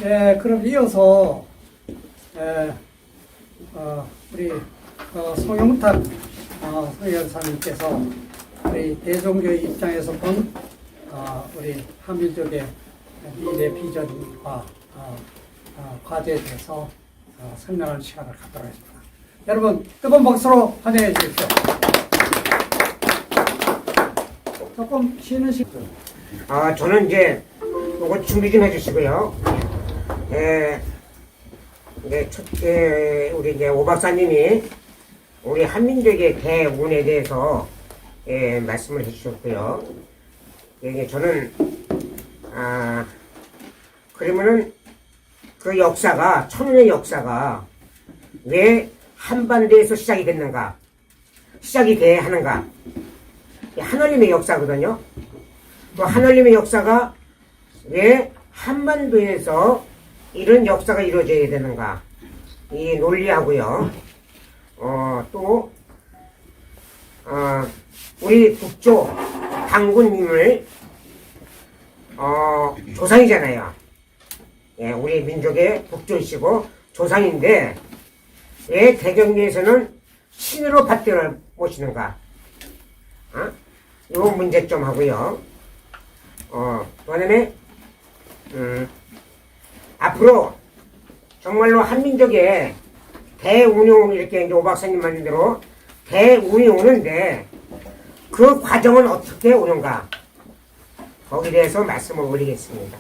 그럼 이어서 우리 송영탁 성열사님께서 우리 대종교의 입장에서 본 우리 한민족의 미래 비전과 과제에 대해서 설명하는 시간을 갖도록 하겠습니다. 여러분 뜨거운 박수로 환영해 주십시오. 조금 쉬는 시간. 저는 이제 이거 준비 좀 해주시고요. 우리 이제 오 박사님이 우리 한민족의 대운에 대해서 말씀을 해주셨고요. 저는 그러면은 그 역사가 천년의 역사가 왜 한반도에서 시작이 됐는가, 시작이 돼야 하는가? 하나님의 역사거든요. 또 하나님의 역사가 왜 한반도에서 이런 역사가 이루어져야 되는가, 이 논리하고요. 또 우리 북조 당군님을 조상이잖아요. 우리 민족의 북조이시고 조상인데 왜 대경리에서는 신으로 받들어 모시는가? 이 문제점 하고요. 그다음에 앞으로 정말로 한민족의 대운이 이렇게 이제 오 박사님 말한 대로 대운이 오는데 그 과정은 어떻게 오는가? 거기에 대해서 말씀을 올리겠습니다.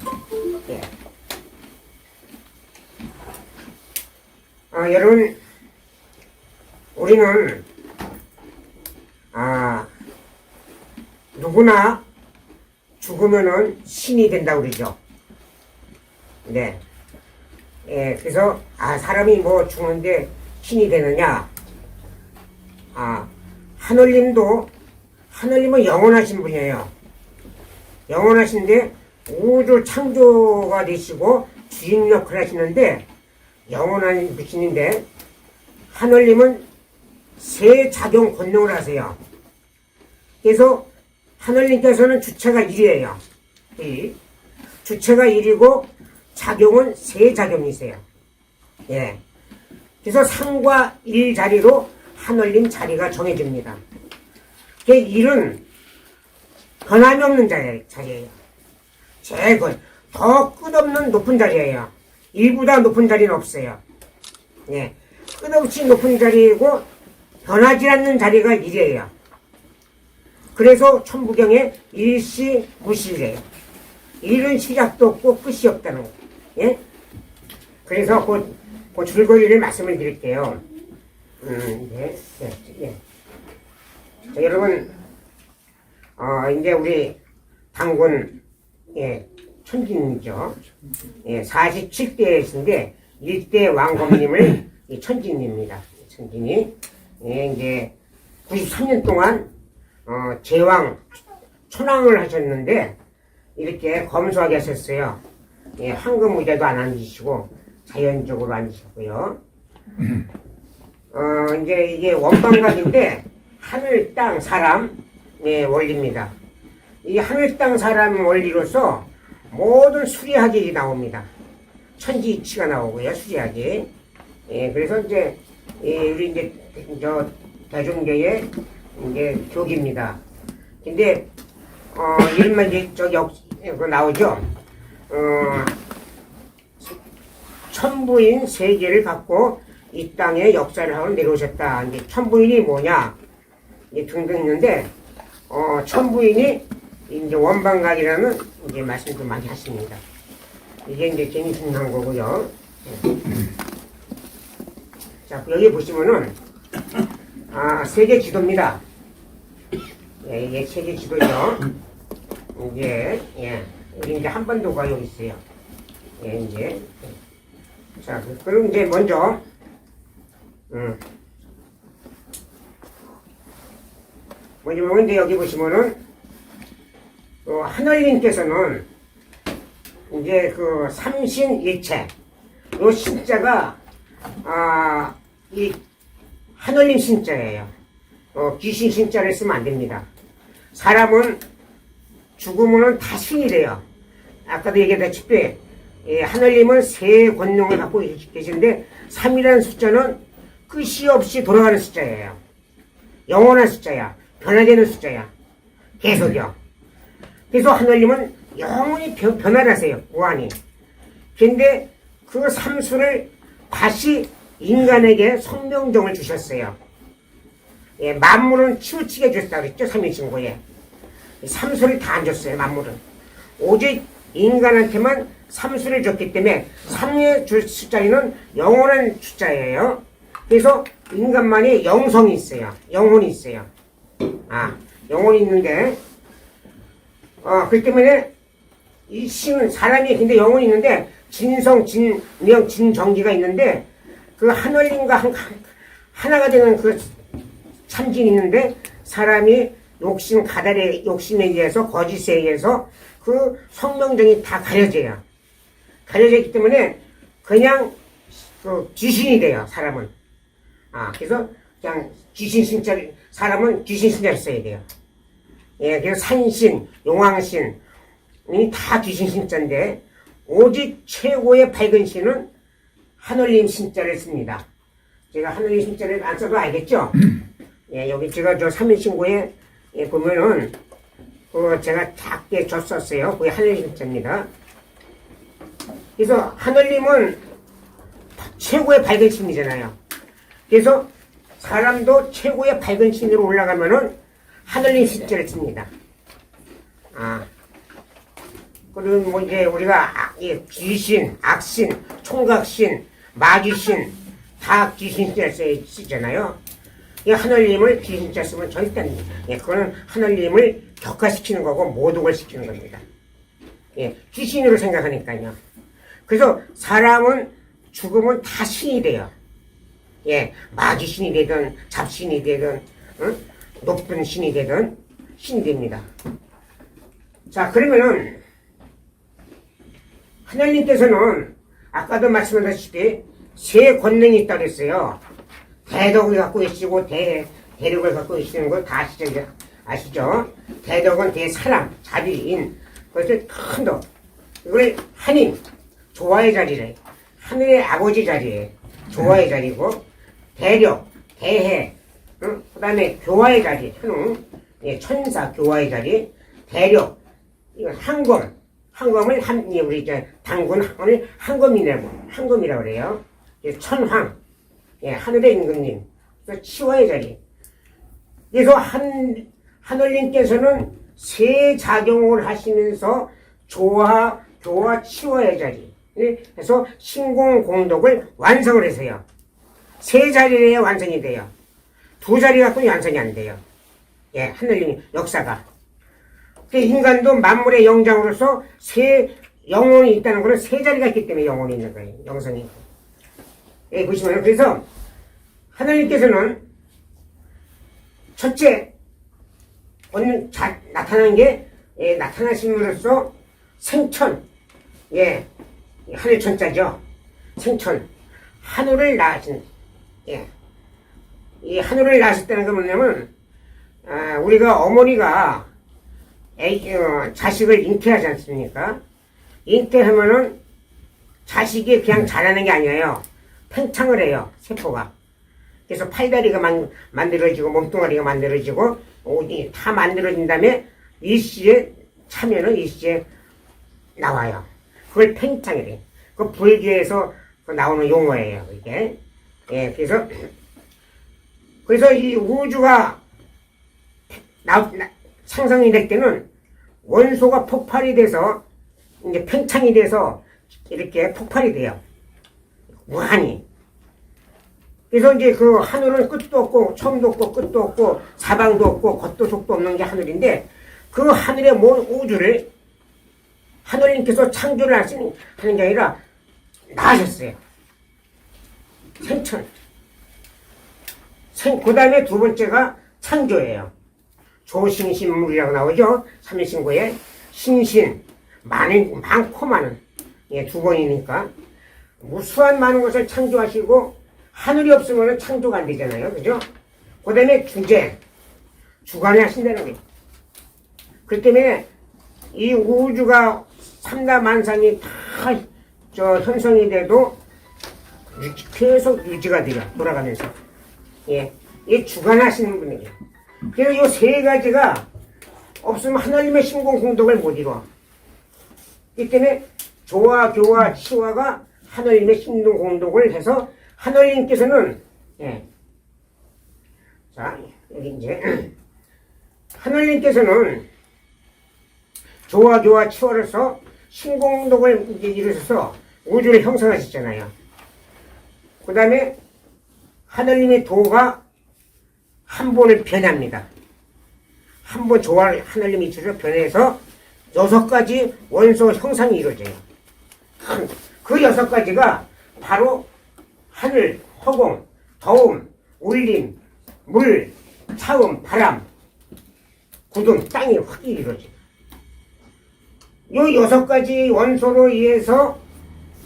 여러분, 우리는 누구나 죽으면은 신이 된다고 그러죠. 그래서 사람이 뭐 죽는데 신이 되느냐? 하늘님은 영원하신 분이에요. 영원하신데 우주 창조가 되시고 주인 역할을 하시는데 영원한 분이신데 하늘님은 세 작용 권능을 하세요. 그래서 하늘님께서는 주체가 1이에요. 주체가 1이고 작용은 세 작용이세요. 그래서 상과 1 자리로 하늘님 자리가 정해집니다. 그 1은 변함이 없는 자리예요. 제일 더 끝없는 높은 자리예요. 1보다 높은 자리는 없어요. 끝없이 높은 자리이고 변하지 않는 자리가 1이에요. 그래서 천부경에 일시 무실이래요. 일은 시작도 없고 끝이 없다는 거예요. 그래서 그 줄거리를 말씀을 드릴게요. 자, 여러분, 이제 우리 당군, 천진이죠. 47대이신데, 1대 왕검님을 천진입니다. 천진이, 이제 93년 동안, 제왕, 천왕을 하셨는데, 이렇게 검소하게 하셨어요. 황금 의자도 안 앉으시고, 자연적으로 앉으셨고요. 이제 이게 원방각인데, 하늘, 땅, 사람, 원리입니다. 이 하늘, 땅, 사람 원리로서 모든 수리학이 나옵니다. 천지이치가 나오고요, 수리학이. 그래서 이제, 우리 이제, 대종교의 이제 교기입니다. 근데, 이름만 이제 나오죠. 천부인 세계를 갖고 이 땅에 역사를 하고 내려오셨다. 이제 천부인이 뭐냐? 등등 있는데, 천부인이 이제 원방각이라는 이제 말씀도 많이 하십니다. 이게 이제 재미있는 거고요. 자, 여기 보시면은, 세계 지도입니다. 이게 세계 지도죠. 여기 이제 한반도가 여기 있어요. 자, 그럼 이제 먼저, 먼저 여기 보시면은, 하늘님께서는 이제 그 삼신일체, 요 신자가, 이 하늘님 신자예요. 귀신 신자를 쓰면 안 됩니다. 사람은 죽으면은 다 신이 돼요. 아까도 얘기했다시피 하늘님은 세 권능을 갖고 계신데 3이라는 숫자는 끝이 없이 돌아가는 숫자예요. 영원한 숫자야. 변화되는 숫자야. 계속이요. 그래서 하늘님은 영원히 변화하세요. 무한히. 근데 그 삼수를 다시 인간에게 성명정을 주셨어요. 만물은 치우치게 주셨다고 그랬죠. 삼위신고에. 삼수를 다 안 줬어요. 만물은. 오직 인간한테만 삼수를 줬기 때문에 3의 줄 숫자리는 영원한 숫자예요. 그래서 인간만이 영성이 있어요. 영혼이 있어요. 영혼이 있는데 그렇기 때문에 이 신은 사람이 근데 영혼이 있는데 진성, 진명, 진정기가 있는데 그 하늘님과 하나가 되는 그 참진이 있는데 사람이 욕심, 가달의 욕심에 의해서 거짓에 의해서 그 성명정이 다 가려져요. 가려져 있기 때문에 그냥 그 귀신이 돼요. 사람은. 그래서 그냥 귀신 신자를 사람은 귀신 신자를 써야 돼요. 그래서 산신, 용왕신이 다 귀신 신자인데 오직 최고의 밝은 신은 하늘님 신자를 씁니다. 제가 하늘님 신자를 안 써도 알겠죠? 여기 제가 저 3인신고에 보면은 제가 작게 줬었어요. 그게 하늘님 신자입니다. 그래서 하늘님은 최고의 밝은 신이잖아요. 그래서 사람도 최고의 밝은 신으로 올라가면은 하늘님 신자를 씁니다. 그리고 뭐 이제 우리가 귀신, 악신, 총각신, 마귀신 다 귀신자 쓰잖아요. 이 하늘님을 귀신자 쓰면 절대 그거는 하늘님을 격화시키는 거고 모독을 시키는 겁니다. 귀신으로 생각하니까요. 그래서 사람은 죽으면 다 신이 돼요. 마귀신이 되든 잡신이 되든 높은 신이 되든 신이 됩니다. 자, 그러면은 하나님께서는 아까도 말씀하셨다시피 세 권능이 있다고 했어요. 대덕을 갖고 계시고 대력을 갖고 계시는 거 다 아시죠? 대덕은 대사람, 자비인, 그것을 큰 덕. 이걸 하님, 조화의 자리래. 하늘의 아버지 자리에 조화의 자리고, 대력, 대해, 그 다음에 교화의 자리, 현웅, 천사 교화의 자리, 대력, 이건 한검, 한검을 우리 이제 당군 한검을 한검이라고 그래요. 천황, 하늘의 임금님, 치화의 자리. 그래서 하늘님께서는 세 작용을 하시면서 조화, 교화, 치화의 자리. 그래서 신공공덕을 완성을 해서요. 세 자리에 완성이 돼요. 두 자리 갖고는 완성이 안 돼요. 하늘님 역사가. 인간도 만물의 영장으로서 세 영혼이 있다는 것은 세 자리가 있기 때문에 영혼이 있는 거예요. 영성이. 보시면 그래서 하나님께서는 첫째 나타나는 게 나타나심으로써 생천, 하늘천자죠. 생천, 하늘을 낳으신, 이 하늘을 낳으셨다는 건 뭐냐면 우리가 어머니가 자식을 잉태하지 않습니까? 잉태하면은 자식이 그냥 자라는 게 아니에요. 팽창을 해요. 세포가. 그래서 팔다리가 만들어지고 몸뚱아리가 만들어지고 옷이 다 만들어진 다음에 일시에 차면은 일시에 나와요. 그걸 팽창이래. 그 불교에서 나오는 용어예요. 이게. 그래서 이 우주가 상상이 될 때는 원소가 폭발이 돼서 이제 팽창이 돼서 이렇게 폭발이 돼요. 무한히. 그래서 이제 그 하늘은 끝도 없고 처음도 없고 끝도 없고 사방도 없고 겉도 속도 없는 게 하늘인데 그 하늘의 모든 우주를 하늘님께서 창조를 하는 게 아니라 낳으셨어요. 생천. 그 다음에 두 번째가 창조예요. 조신신물이라고 나오죠. 삼일신고에 신신 많고 많은 두 번이니까 무수한 많은 것을 창조하시고 하늘이 없으면 창조가 안 되잖아요. 그죠? 그 다음에 주관을 하신다는 거예요. 그렇기 때문에 이 우주가 삼다만상이 저 현성이 돼도 계속 유지가 돼요. 돌아가면서. 예. 이 주관하시는 분이에요. 그래서 이 세 가지가 없으면 하나님의 신공 공덕을 못 이뤄. 이 때문에 조화, 교화, 치화가 하나님의 신공 공덕을 해서 하나님께서는 예. 자, 여기 이제 하나님께서는 조화, 교화, 치화로서 신공덕을 이제 이루셔서 우주를 형성하셨잖아요. 그 다음에 하나님의 도가 한 번을 변합니다. 한 번 조화를 하나님이 주셔서 변해서 6가지 원소 형상이 이루어져요. 그 6가지가 바로 하늘, 허공, 더움, 울림, 물, 차음, 바람, 구름, 땅이 확 이루어져요. 이 6가지 원소로 의해서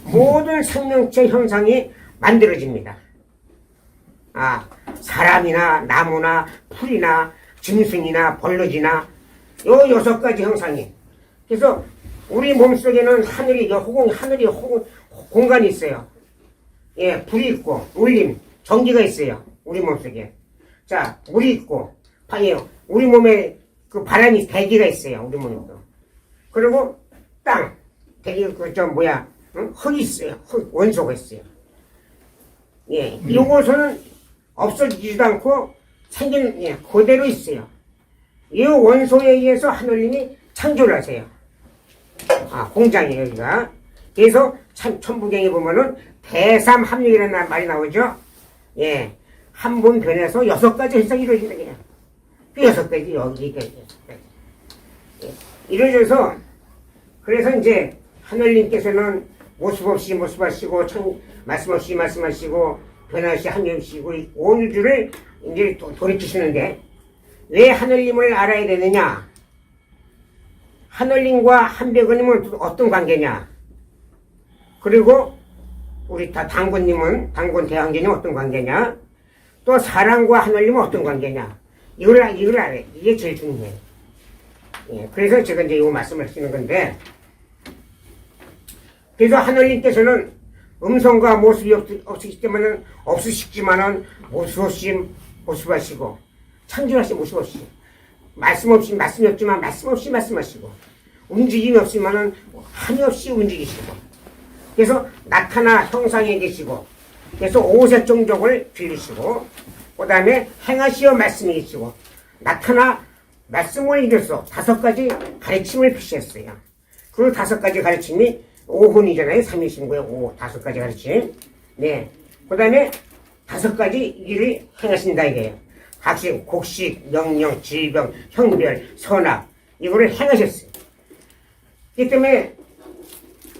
모든 생명체 형상이 만들어집니다. 사람이나 나무나 풀이나 짐승이나 벌러지나 요 6가지 형상이. 그래서 우리 몸속에는 하늘이 공간이 있어요. 예, 불이 있고 울림, 전기가 있어요. 우리 몸속에. 자, 물이 있고 우리 몸에 그 바람이 대기가 있어요. 우리 몸에도. 그리고 땅, 대기 흙이 있어요. 흙 원소가 있어요. 예, 요것은 없어지지도 않고 그대로 있어요. 이 원소에 의해서 하늘님이 창조를 하세요. 공장이에요, 여기가. 그래서 천부경에 보면은 대삼합력이라는 말이 나오죠. 예, 한 번 변해서 6가지 현상이 이루어진다, 그냥. 그 6가지, 여기가 6가지. 예, 이루어져서, 그래서 이제 하늘님께서는 모습 없이 모습하시고, 말씀 없이 말씀하시고, 변화 없이 합력하시고, 온 우주를 이제 돌이키시는데, 왜 하늘님을 알아야 되느냐? 하늘님과 한백원님은 어떤 관계냐? 그리고 우리 당군 대왕제님은 어떤 관계냐? 또 사랑과 하늘님은 어떤 관계냐? 이걸 알아야. 이게 제일 중요해요. 예, 그래서 제가 이제 이거 말씀을 하시는 건데, 그래서 하늘님께서는 음성과 모습이 없으시지만은 모습 없이 모습하시고, 창조하신 모습 없이, 말씀이 없지만 말씀 없이 말씀하시고, 움직임이 없지만은 한이 없이 움직이시고, 그래서 나타나 형상에 계시고, 그래서 오색 종족을 빌리시고, 그 다음에 행하시어 말씀이 계시고, 나타나 말씀을 이겨서 5가지 가르침을 표시했어요. 그 5가지 가르침이 오훈이잖아요. 삼위신고의 5가지 가르침. 네. 그 다음에 5가지 일을 행하신다 이게요. 각식, 곡식, 명령, 질병, 형별, 선악 이거를 행하셨어요. 이 때문에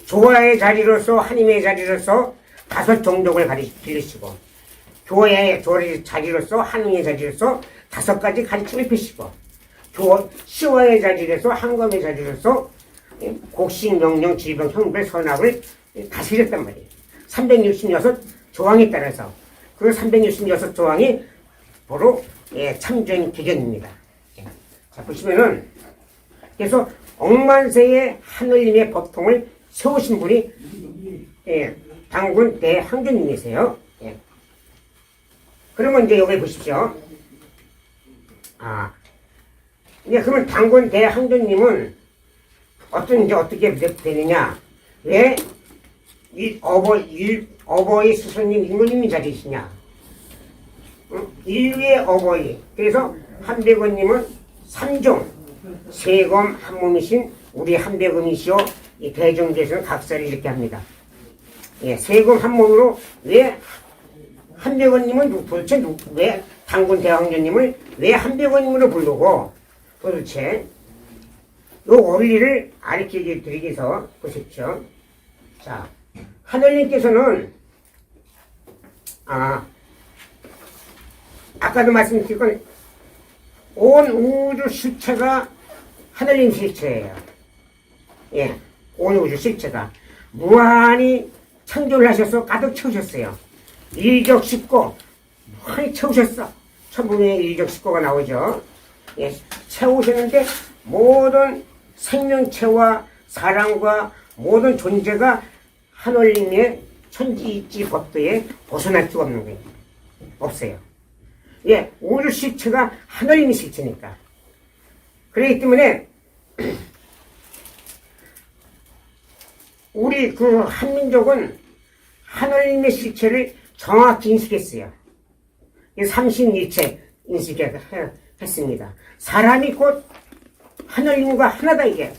조화의 자리로서 하나님의 자리로서 5 종족을 빌리시고, 교회의 자리로서 하나님의 자리로서 5가지 가르침을 펴시고, 시화의 자리로서 한검의 자리로서 곡식, 명령, 질병, 형별, 선악을 다스렸단 말이에요. 366 조항에 따라서 그 366 조항이 바로 참조인 기견입니다. 자, 보시면은 그래서 억만세의 하늘님의 법통을 세우신 분이 당군 대항전님이세요. 그러면 이제 여기 보십시오. 이제 그러면 당군 대항전님은 어떻게 되느냐? 왜 어버이 스승님 인구님이 자리시냐? 인류의 어버이. 그래서 한백원님은 3종 세검 한몸이신 우리 한백원이시오. 이 대종대에서는 각사를 이렇게 합니다. 예, 세검 한몸으로 왜 한백원님은 도대체 왜 당군 대왕전님을 왜 한백원님으로 부르고 도대체 이 원리를 가르쳐 드리기 위해서 보십시오. 자, 하늘님께서는 아까도 말씀드린 건 온 우주 실체가 하늘님 실체예요. 예, 온 우주 실체가 무한히 창조를 하셔서 가득 채우셨어요. 일적십고 많이 채우셨어. 천부경에 일적십고가 나오죠. 예, 채우셨는데 모든 생명체와 사랑과 모든 존재가 하늘님의 천지있지 법도에 벗어날 수가 없는 거예요. 없어요. 예, 우주 실체가 하늘님의 실체니까. 그렇기 때문에 우리 그 한민족은 하늘님의 실체를 정확히 인식했어요. 삼신일체 인식했습니다. 사람이 곧 하늘님과 하나다 이게.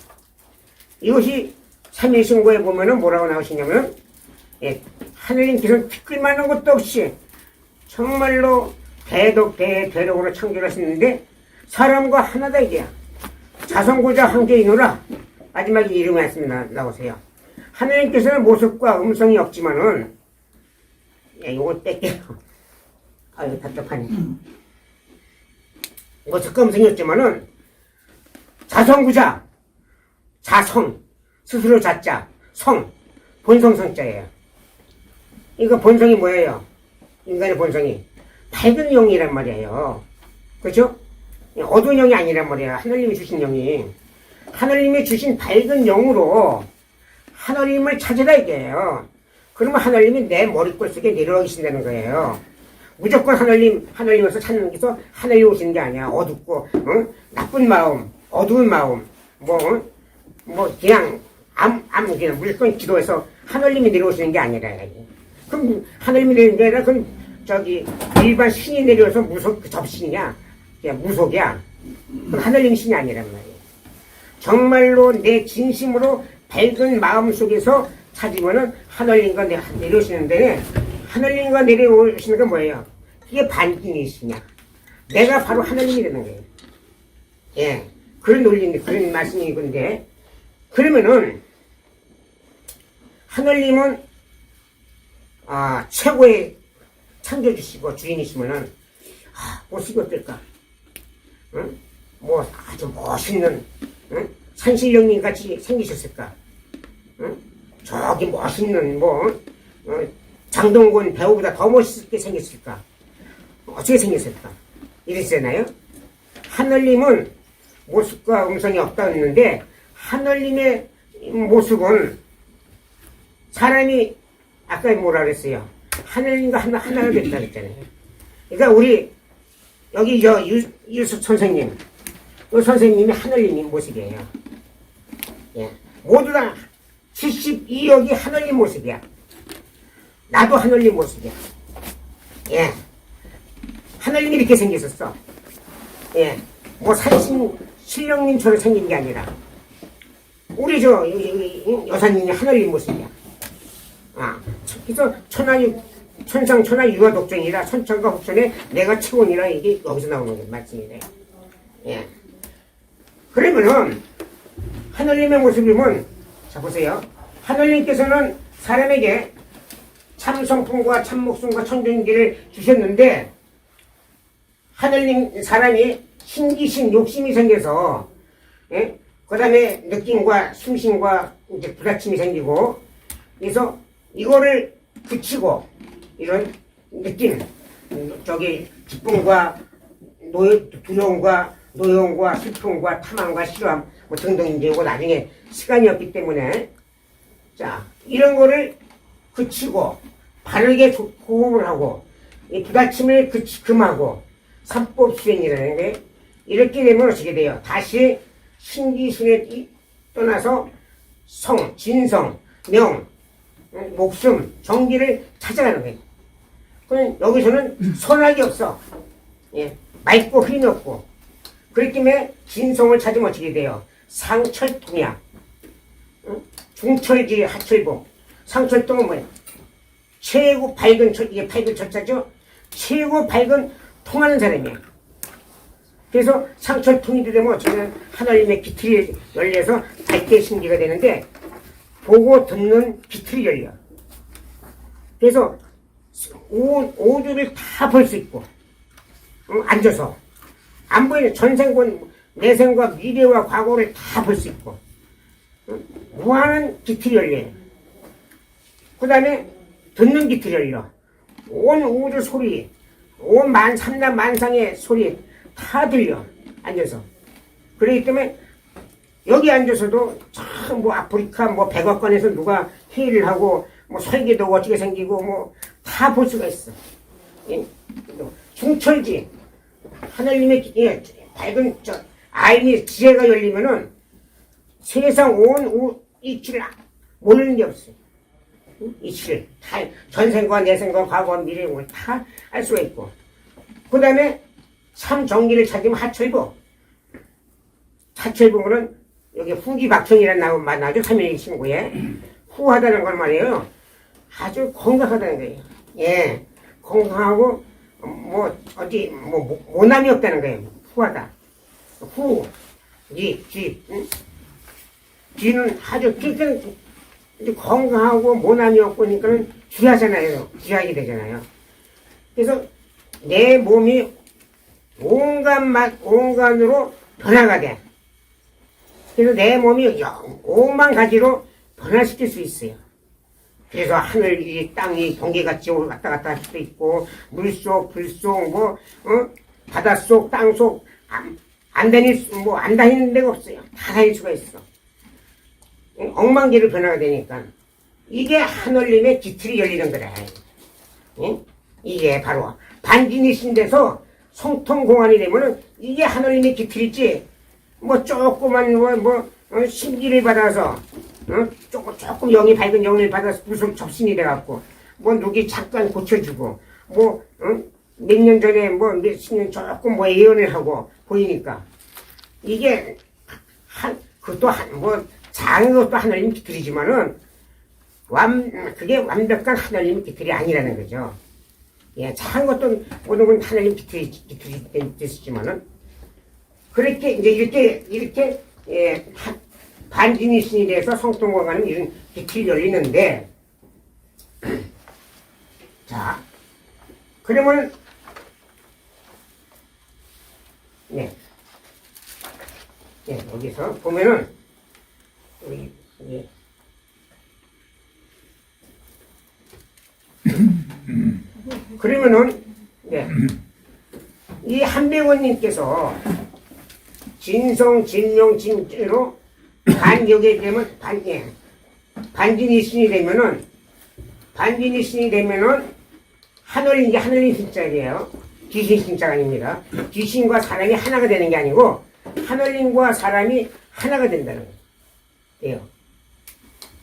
이것이 삼일신고에 보면은 뭐라고 나오시냐면, 예, 하늘님께서는 티끌만한 것도 없이 정말로 대덕으로 창조하셨는데 사람과 하나다 이게. 자성고자 한계이노라. 마지막에 이름이 말씀이 나오세요. 하나님께서는 모습과 음성이 없지만은, 예, 요거 뺄게요. 아유, 답답하네. 모습과 음성이 없지만은 자성구자, 자성, 스스로 자자, 성, 본성성자예요. 이거 본성이 뭐예요? 인간의 본성이 밝은 영이란 말이에요. 그렇죠? 어두운 영이 아니란 말이에요. 하늘님이 주신 영이. 하늘님이 주신 밝은 영으로 하늘님을 찾으라 이게요. 그러면 하늘님이 내 머리꼴 속에 내려와 계신다는 거예요. 무조건 하늘님에서 찾는 게서 하늘이 오시는 게 아니야. 어둡고, 나쁜 마음, 어두운 마음, 그냥, 그냥 무조건 기도해서 하늘님이 내려오시는 게 아니라. 그럼 하늘님이 내려오는 게 아니라, 그럼 일반 신이 내려와서 접신이냐? 그냥 무속이야. 그럼 하늘님 신이 아니란 말이에요. 정말로 내 진심으로 밝은 마음 속에서 찾으면은 하늘님과 내려오시는데, 하늘님과 내려오시는 건 뭐예요? 그게 반기이시냐? 내가 바로 하늘님이 되는 거예요. 예. 그런 논리인데, 그런 말씀인 건데, 그러면은, 하늘님은, 최고의 창조주시고 주인이시면은, 모습이 어떨까? 응? 아주 멋있는, 응? 산신령님 같이 생기셨을까? 응? 저기 멋있는, 장동건 배우보다 더 멋있게 생겼을까? 어떻게 생겼을까? 이랬잖아요? 하늘님은 모습과 음성이 없다 했는데, 하늘님의 모습은 사람이 아까 뭐라 그랬어요? 하늘님과 하나가 됐다 그랬잖아요. 그러니까 우리 여기 유수 선생님, 이 선생님이 하늘님 모습이에요. 예. 모두 다 72억이 하늘님 모습이야. 나도 하늘님 모습이야. 예. 하늘님이 이렇게 생겼었어. 예. 신령님처럼 생긴 게 아니라, 우리 여사님이 하늘님 모습이야. 그래서 천상, 천하, 유아 독전이라 천천과 혹천에 내가 최고니라 이게 여기서 나오는 게 말씀이네. 예. 그러면은, 하늘님의 모습이면, 자, 보세요. 하늘님께서는 사람에게 참성품과 참목숨과 천존기를 주셨는데, 하늘님, 사람이 신기신 욕심이 생겨서, 예? 그 다음에 느낌과 숨심과 이제 부딪힘이 생기고, 그래서 이거를 붙이고, 이런 느낌, 기쁨과 두려움과 노여움과 슬픔과 탐함과 싫어함, 등등 이제 이거 나중에 시간이 없기 때문에, 자, 이런 거를 그치고, 바르게 호흡을 하고, 이 부딪힘을 금하고, 삼법 수행이라는 게, 이렇게 되면 어떻게 돼요? 다시 신기순에 떠나서 성, 진성, 명, 목숨, 정기를 찾아가는 거예요. 그럼 여기서는 선악이 없어. 예, 맑고 흐림이 없고. 그렇기 때문에 진성을 찾으면 어떻게 돼요? 상철통이야. 중철지 하철복. 상철통은 뭐예요? 최고 밝은 이게 밝은 철자죠? 최고 밝은 통하는 사람이야. 그래서 상철통이 되면 어쩌면 하나님의 기틀이 열려서 밝게 신기가 되는데, 보고 듣는 기틀이 열려. 그래서 오주를 다 볼 수 있고, 앉아서 안 보이는 전생권, 내생과 미래와 과거를 다 볼 수 있고, 무한한 기틀이 열려요. 그 다음에 듣는 기틀이 열려. 온 우주 소리, 온 삼남 만상의 소리 다 들려. 앉아서. 그렇기 때문에 여기 앉아서도 참 뭐 아프리카 뭐 백악관에서 누가 회의를 하고 뭐 설계도 어떻게 생기고 뭐 다 볼 수가 있어. 예? 중철지 하나님의 밝은 알미 지혜가 열리면은 세상 온 이치를 모르는 게 없어요. 이치를 다 전생과 내생과 과거와 미래 다 알 수가 있고, 그 다음에 참 정기를 찾으면 하철부. 하철부는 여기 후기박천이라는 나죠. 삼일일 신고에 후하다는 걸 말이에요. 아주 건강하다는 거예요. 예, 건강하고 뭐 어디 뭐 모남이 없다는 거예요. 후하다. 후, 쥐, 응? 쥐는 아주 건강하고 모남이 없고니까는 귀하잖아요. 귀하게 되잖아요. 그래서 내 몸이 온갖으로 변화가 돼. 그래서 내 몸이 오만 가지로 변화시킬 수 있어요. 그래서 하늘, 땅이 번개같이 왔다 갔다 할 수도 있고, 물속, 불속, 바닷속, 땅속, 안 다니는 데가 없어요. 다 다닐 수가 있어. 엉망지로 변화가 되니까. 이게 하늘님의 기틀이 열리는 거래. 응? 이게 바로 반진이신 데서 성통공안이 되면은 이게 하늘님의 기틀이지. 뭐 조그만 신기를 받아서 조금 영이 밝은 영을 받아서 무슨 접신이 돼갖고 뭐 누기 잠깐 고쳐주고 몇 년 전에 몇십 년 조금 예언을 하고 보이니까 이게 그것도 작은 것도 하나님 기틀이지만은 그게 완벽한 하나님 기틀이 아니라는 거죠. 예, 작은 것도 모든 건 하나님 기틀이 됐지만은 그렇게 이제 이렇게 반진이 신이 돼서 성통공안은 이런 기틀이 열리는데, 자, 그러면 여기서 보면은 그러면은 이 한백원님께서 진성, 진명, 진죄로 반격이 되면 반진이 신이 되면은 하늘님 신자예요. 귀신 신자가 아닙니다. 귀신과 사람이 하나가 되는 게 아니고 하늘님과 사람이 하나가 된다는 거예요.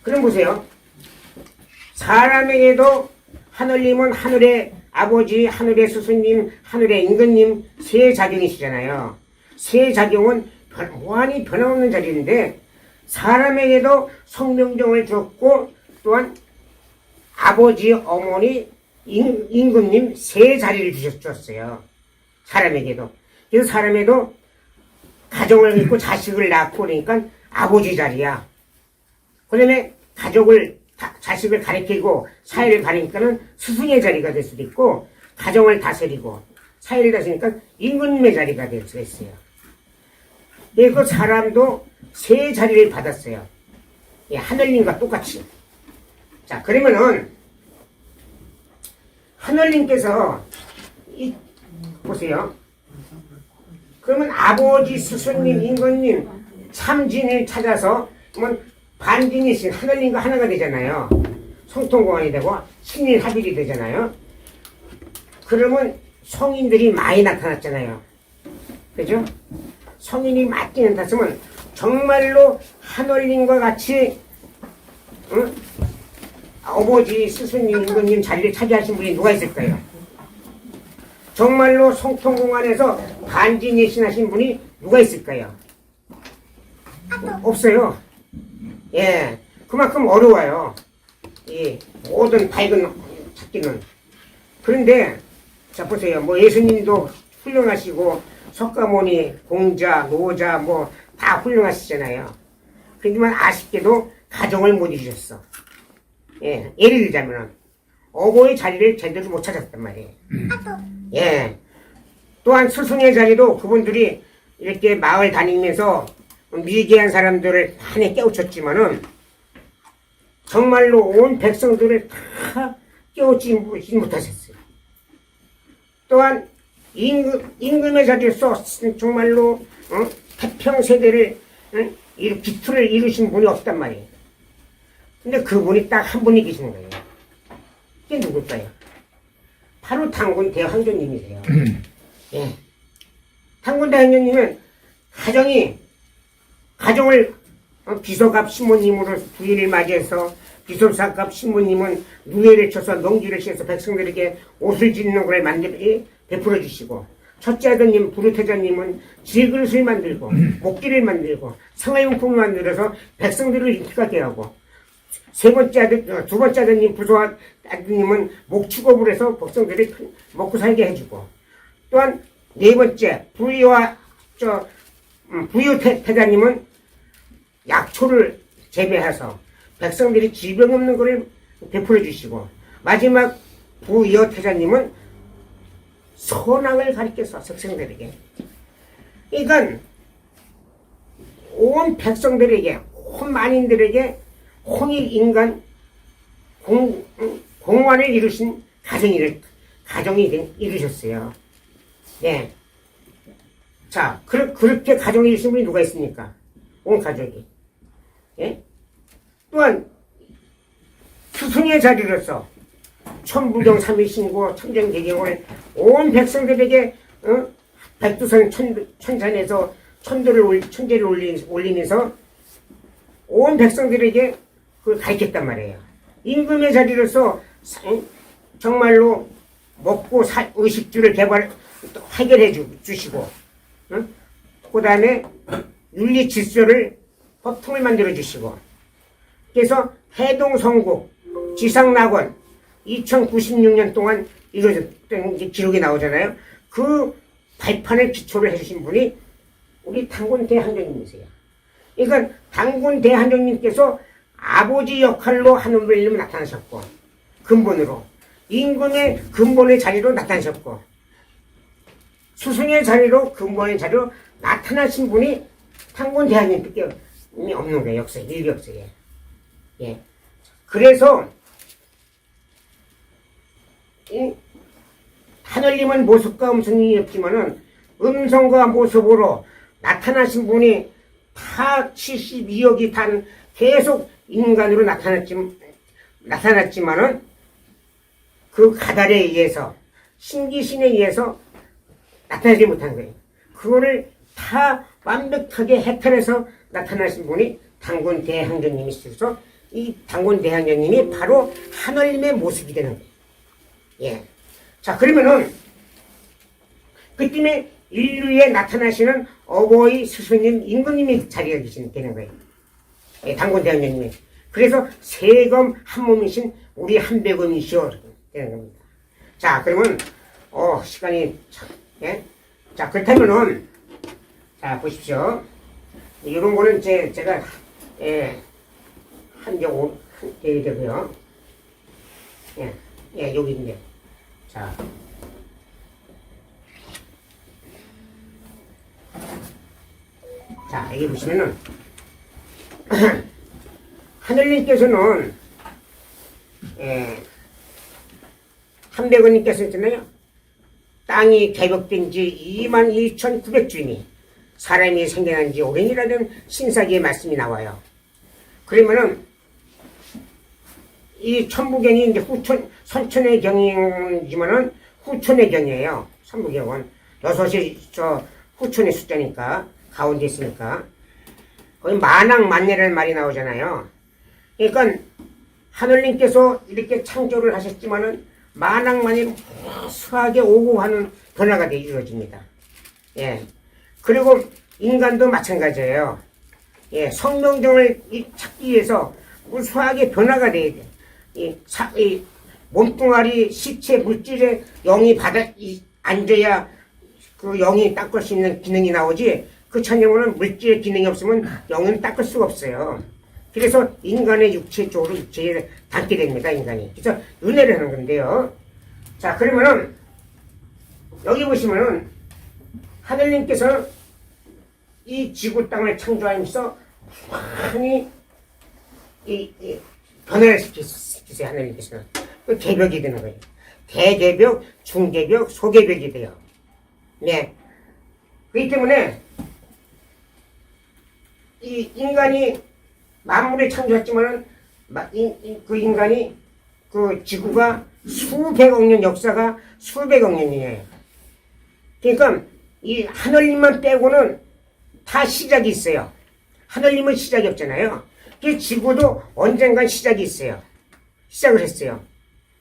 그럼 보세요. 사람에게도 하늘님은 하늘의 아버지, 하늘의 스승님, 하늘의 임금님 세 자경이시잖아요. 세 자경은 무한히 변함없는 자리인데 사람에게도 성명정을 줬고 또한 아버지, 어머니, 임금님 세 자리를 주셨어요. 사람에게도. 그래서 사람에도 가정을 갖고 자식을 낳고 그러니까 아버지 자리야. 그 다음에 자식을 가리키고 사회를 가리니까는 스승의 자리가 될 수도 있고, 가정을 다스리고 사회를 다스리니까 임금님의 자리가 될 수가 있어요. 그래서 사람도 세 자리를 받았어요. 하늘님과 똑같이. 자, 그러면은 하늘님께서 보세요. 그러면 아버지, 스승님, 임금님, 참진을 찾아서 반진이신 하늘님과 하나가 되잖아요. 성통공안이 되고 신일 합일이 되잖아요. 그러면 성인들이 많이 나타났잖아요. 그죠? 성인이 많이 나타났으면 정말로 하늘님과 같이 아버지, 스승님, 임금님 자리를 차지하신 분이 누가 있을까요? 정말로 성통공안에서 반진이신 하신 분이 누가 있을까요? 없어요. 예, 그만큼 어려워요. 이 모든 밝은 찾기는. 그런데 자 보세요. 예수님도 훌륭하시고 석가모니, 공자, 노자 다 훌륭하시잖아요. 그렇지만 아쉽게도 가정을 못 이루셨어. 예, 예를 들자면은 어머의 자리를 제대로 못 찾았단 말이에요. 예. 또한 스승의 자리도 그분들이 이렇게 마을 다니면서 미개한 사람들을 많이 깨우쳤지만은 정말로 온 백성들을 다 깨우지 못하셨어요. 또한 임금의 자리에서 정말로 태평세대를 이 기초를 이루신 분이 없단 말이에요. 근데 그분이 딱 한 분이 계시는 거예요. 그게 누굴까요? 바로 당군 대황조님이세요. 예. 당군 대황조님은 가정을 비서갑 신부님으로 부인을 맞이해서 비서사갑 신부님은 누에를 쳐서 농기를 씌워서 백성들에게 옷을 짓는 걸 베풀어 주시고, 첫째 아드님 부르태자님은 질그릇을 만들고 목기를 만들고 상하용품을 만들어서 백성들을 인기가게 하고, 두 번째 아드님 부소 아드님은 목축업을 해서 백성들이 먹고 살게 해주고, 또한 네 번째 부유태자님은 약초를 재배해서 백성들이 질병 없는 것을 베풀어 주시고, 마지막 부여태자님은 선악을 가르쳐서 백성들에게, 이건 온 백성들에게, 온 만인들에게 홍익인간 공원을 이루신 가정이 이루셨어요. 네. 자, 그렇게 가정을 이루신 분이 누가 있습니까? 온 가족이. 예? 또한 스승의 자리로서 천부경 삼위신고 천정대경을 온 백성들에게 백두산 천산에서 천제를 올리면서 온 백성들에게 그걸 가르쳤단 말이에요. 임금의 자리로서 정말로 먹고 의식주를 해결해 주시고, 그 다음에 윤리 질서를 법통을 만들어 주시고, 그래서 해동성국 지상낙원 2096년 동안 이루어졌던 기록이 나오잖아요. 그 발판을 기초를 해주신 분이 우리 당군 대한정님이세요. 그러니까 당군 대한정님께서 아버지 역할로 하늘별님을 나타나셨고, 근본으로 임금의 근본의 자리로 나타나셨고, 스승의 자리로 근본의 자리로 나타나신 분이 당군 대한님밖에 없는 거예요. 역사에, 일격서에. 예. 그래서 이 하늘님은 모습과 음성이 없지만은 음성과 모습으로 나타나신 분이 다 72억이 단 계속 인간으로 나타났지만은 그 가달에 의해서, 신기신에 의해서 나타나지 못한 거예요. 그거를 다 완벽하게 해탈해서 나타나신 분이 당군 대항전님이시죠. 이 당군 대항전님이 바로 하늘님의 모습이 되는 거예요. 예. 자, 그러면은 그쯤에 인류에 나타나시는 어버이 스승님 임금님이 자리가 되는 거예요. 예, 당군 대항전님이. 그래서 세검 한 몸이신 우리 한백음이시여 되는 겁니다. 자, 그러면 시간이 참, 예? 자, 그렇다면은 자, 보십시오. 이런 거는 제가 한개 되고요. 예, 여기 있네. 자, 여기 보시면은 하늘님께서는 한백원님께서 있잖아요. 땅이 개벽된 지 22,900주이니 사람이 생겨난 지 오랜이라는 신사기의 말씀이 나와요. 그러면은 이 천부경이 이제 선천의 경이지만은 후천의 경이에요. 천부경은 6이 후천의 숫자니까 가운데 있으니까 거기 만왕만예라는 말이 나오잖아요. 그러니까 하늘님께서 이렇게 창조를 하셨지만은 만왕만예 수하게 오고 하는 변화가 이루어집니다. 예. 그리고 인간도 마찬가지예요. 예. 성명정을 찾기 위해서 수하게 변화가 돼야 돼. 이 몸뚱아리 시체 물질에 영이 앉아야 그 영이 닦을 수 있는 기능이 나오지, 그 천영은 물질의 기능이 없으면 영은 닦을 수가 없어요. 그래서 인간의 육체 쪽으로 육체에 닿게 됩니다, 인간이. 그래서 은혜를 하는 건데요. 자, 그러면은 여기 보시면은 하늘님께서 이 지구 땅을 창조하면서 많이 변화를 시키세요, 하늘님께서는. 그 개벽이 되는 거예요. 대개벽, 중개벽, 소개벽이 돼요. 네. 그렇기 때문에 이 인간이 만물을 창조했지만은 그 인간이 그 지구가 수백억 년 역사가 수백억 년이에요. 그러니까 이 하늘님만 빼고는 다 시작이 있어요. 하늘님은 시작이 없잖아요. 그 지구도 언젠간 시작이 있어요. 시작을 했어요.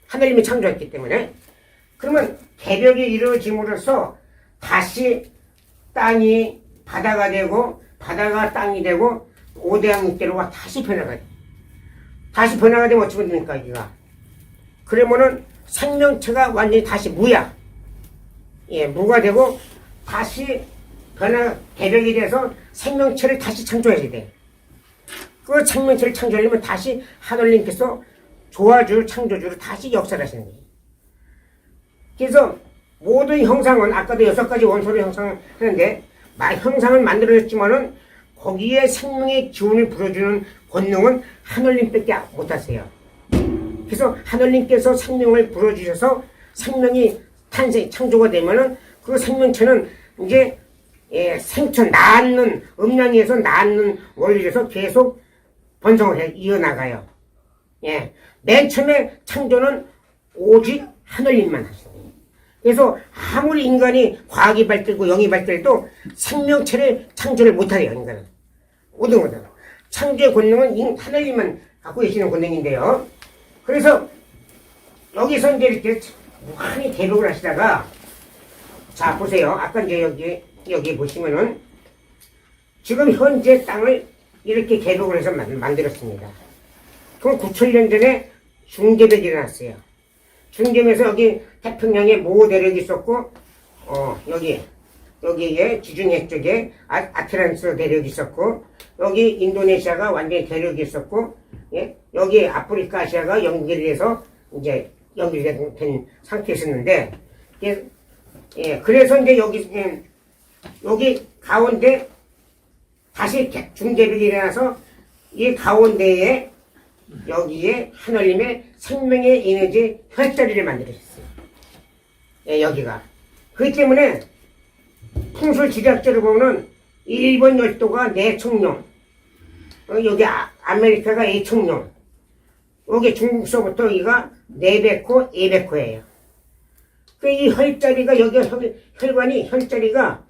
하늘님이 창조했기 때문에. 그러면 개벽이 이루어짐으로써 다시 땅이 바다가 되고 바다가 땅이 되고 오대양 육대로가 다시 변화가 돼. 다시 변화가 되면 어찌 됩니까 여기가. 그러면은 생명체가 완전히 다시 무야. 예, 무가 되고 다시 개벽이 돼서 생명체를 다시 창조해야 돼. 그 생명체를 창조하려면 다시 하늘님께서 조화줄, 창조주로 다시 역사를 하시는 거예요. 그래서 모든 형상은 아까도 6가지 원소를 형상하는데 형상을 만들어냈지만은 거기에 생명의 기운을 불어주는 권능은 하늘님밖에 못하세요. 그래서 하늘님께서 생명을 불어주셔서 생명이 창조가 되면은 그 생명체는 이제 생천, 낳는, 음양에서 낳는 원리에서 계속 번성을 이어나가요. 예. 맨 처음에 창조는 오직 하늘님만 하시는 거예요. 그래서 아무리 인간이 과학이 발달고 영이 발달도 생명체를 창조를 못하래요, 인간은. 모든 것은. 창조의 권능은 하늘님만 갖고 계시는 권능인데요. 그래서 여기서 이제 이렇게 무한히 개벽을 하시다가 자, 보세요. 아까 이제 여기 보시면은 지금 현재 땅을 이렇게 개벽을 해서 만들었습니다. 그럼 9,000년 전에 중개벽이 일어났어요. 중개면서 여기 태평양에 모 대륙이 있었고, 여기에 지중해 쪽에 아틀란티스 대륙이 있었고, 여기 인도네시아가 완전히 대륙이 있었고, 예? 여기 아프리카 아시아가 연결돼서 이제 연결된 상태였었는데, 예, 그래서 이제 여기 가운데 다시 중개벽이 일어나서 이 가운데에 여기에 하늘님의 생명의 에너지 혈자리를 만들어졌어요. 예, 여기가. 그렇기 때문에 풍술 지리학적으로 보면 일본 열도가 내청룡, 여기 아메리카가 A청룡, 여기 중국서부터 여기가 네베코, 에베코예요. 그 이 혈자리가 여기 혈자리가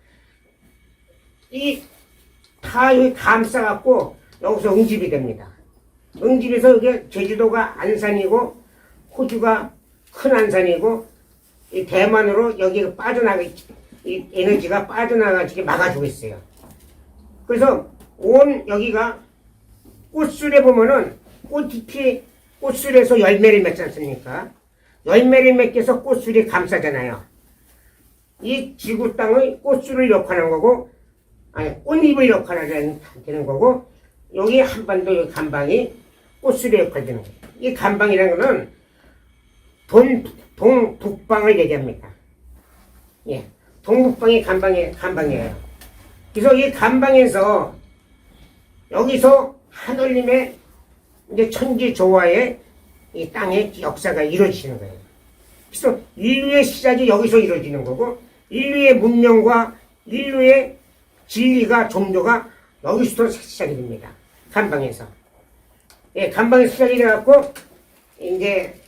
다 여기 감싸갖고 여기서 응집이 됩니다. 응집에서 여기 제주도가 안산이고 호주가 큰 안산이고 이 대만으로 여기 이 에너지가 빠져나가지게 막아주고 있어요. 그래서 여기가 꽃술에 보면은 꽃술에서 열매를 맺지 않습니까? 열매를 맺게서 꽃술이 감싸잖아요. 이 지구 땅의 꽃술을 역할하는 거고, 아니, 꽃잎을 역할하는 되는 거고, 여기 한반도 여기 간방이 꽃술의 역할을 되는 거예요. 이 간방이라는 거는 동북방을 얘기합니다. 예. 동북방이 간방이에요. 그래서 이 간방에서, 여기서 하늘님의 이제 천지조화의 이 땅의 역사가 이루어지는 거예요. 그래서 인류의 시작이 여기서 이루어지는 거고, 인류의 문명과 인류의 진리가, 종교가 여기서부터 시작이 됩니다. 간방에서. 예, 간방에서 시작이 돼갖고, 이제,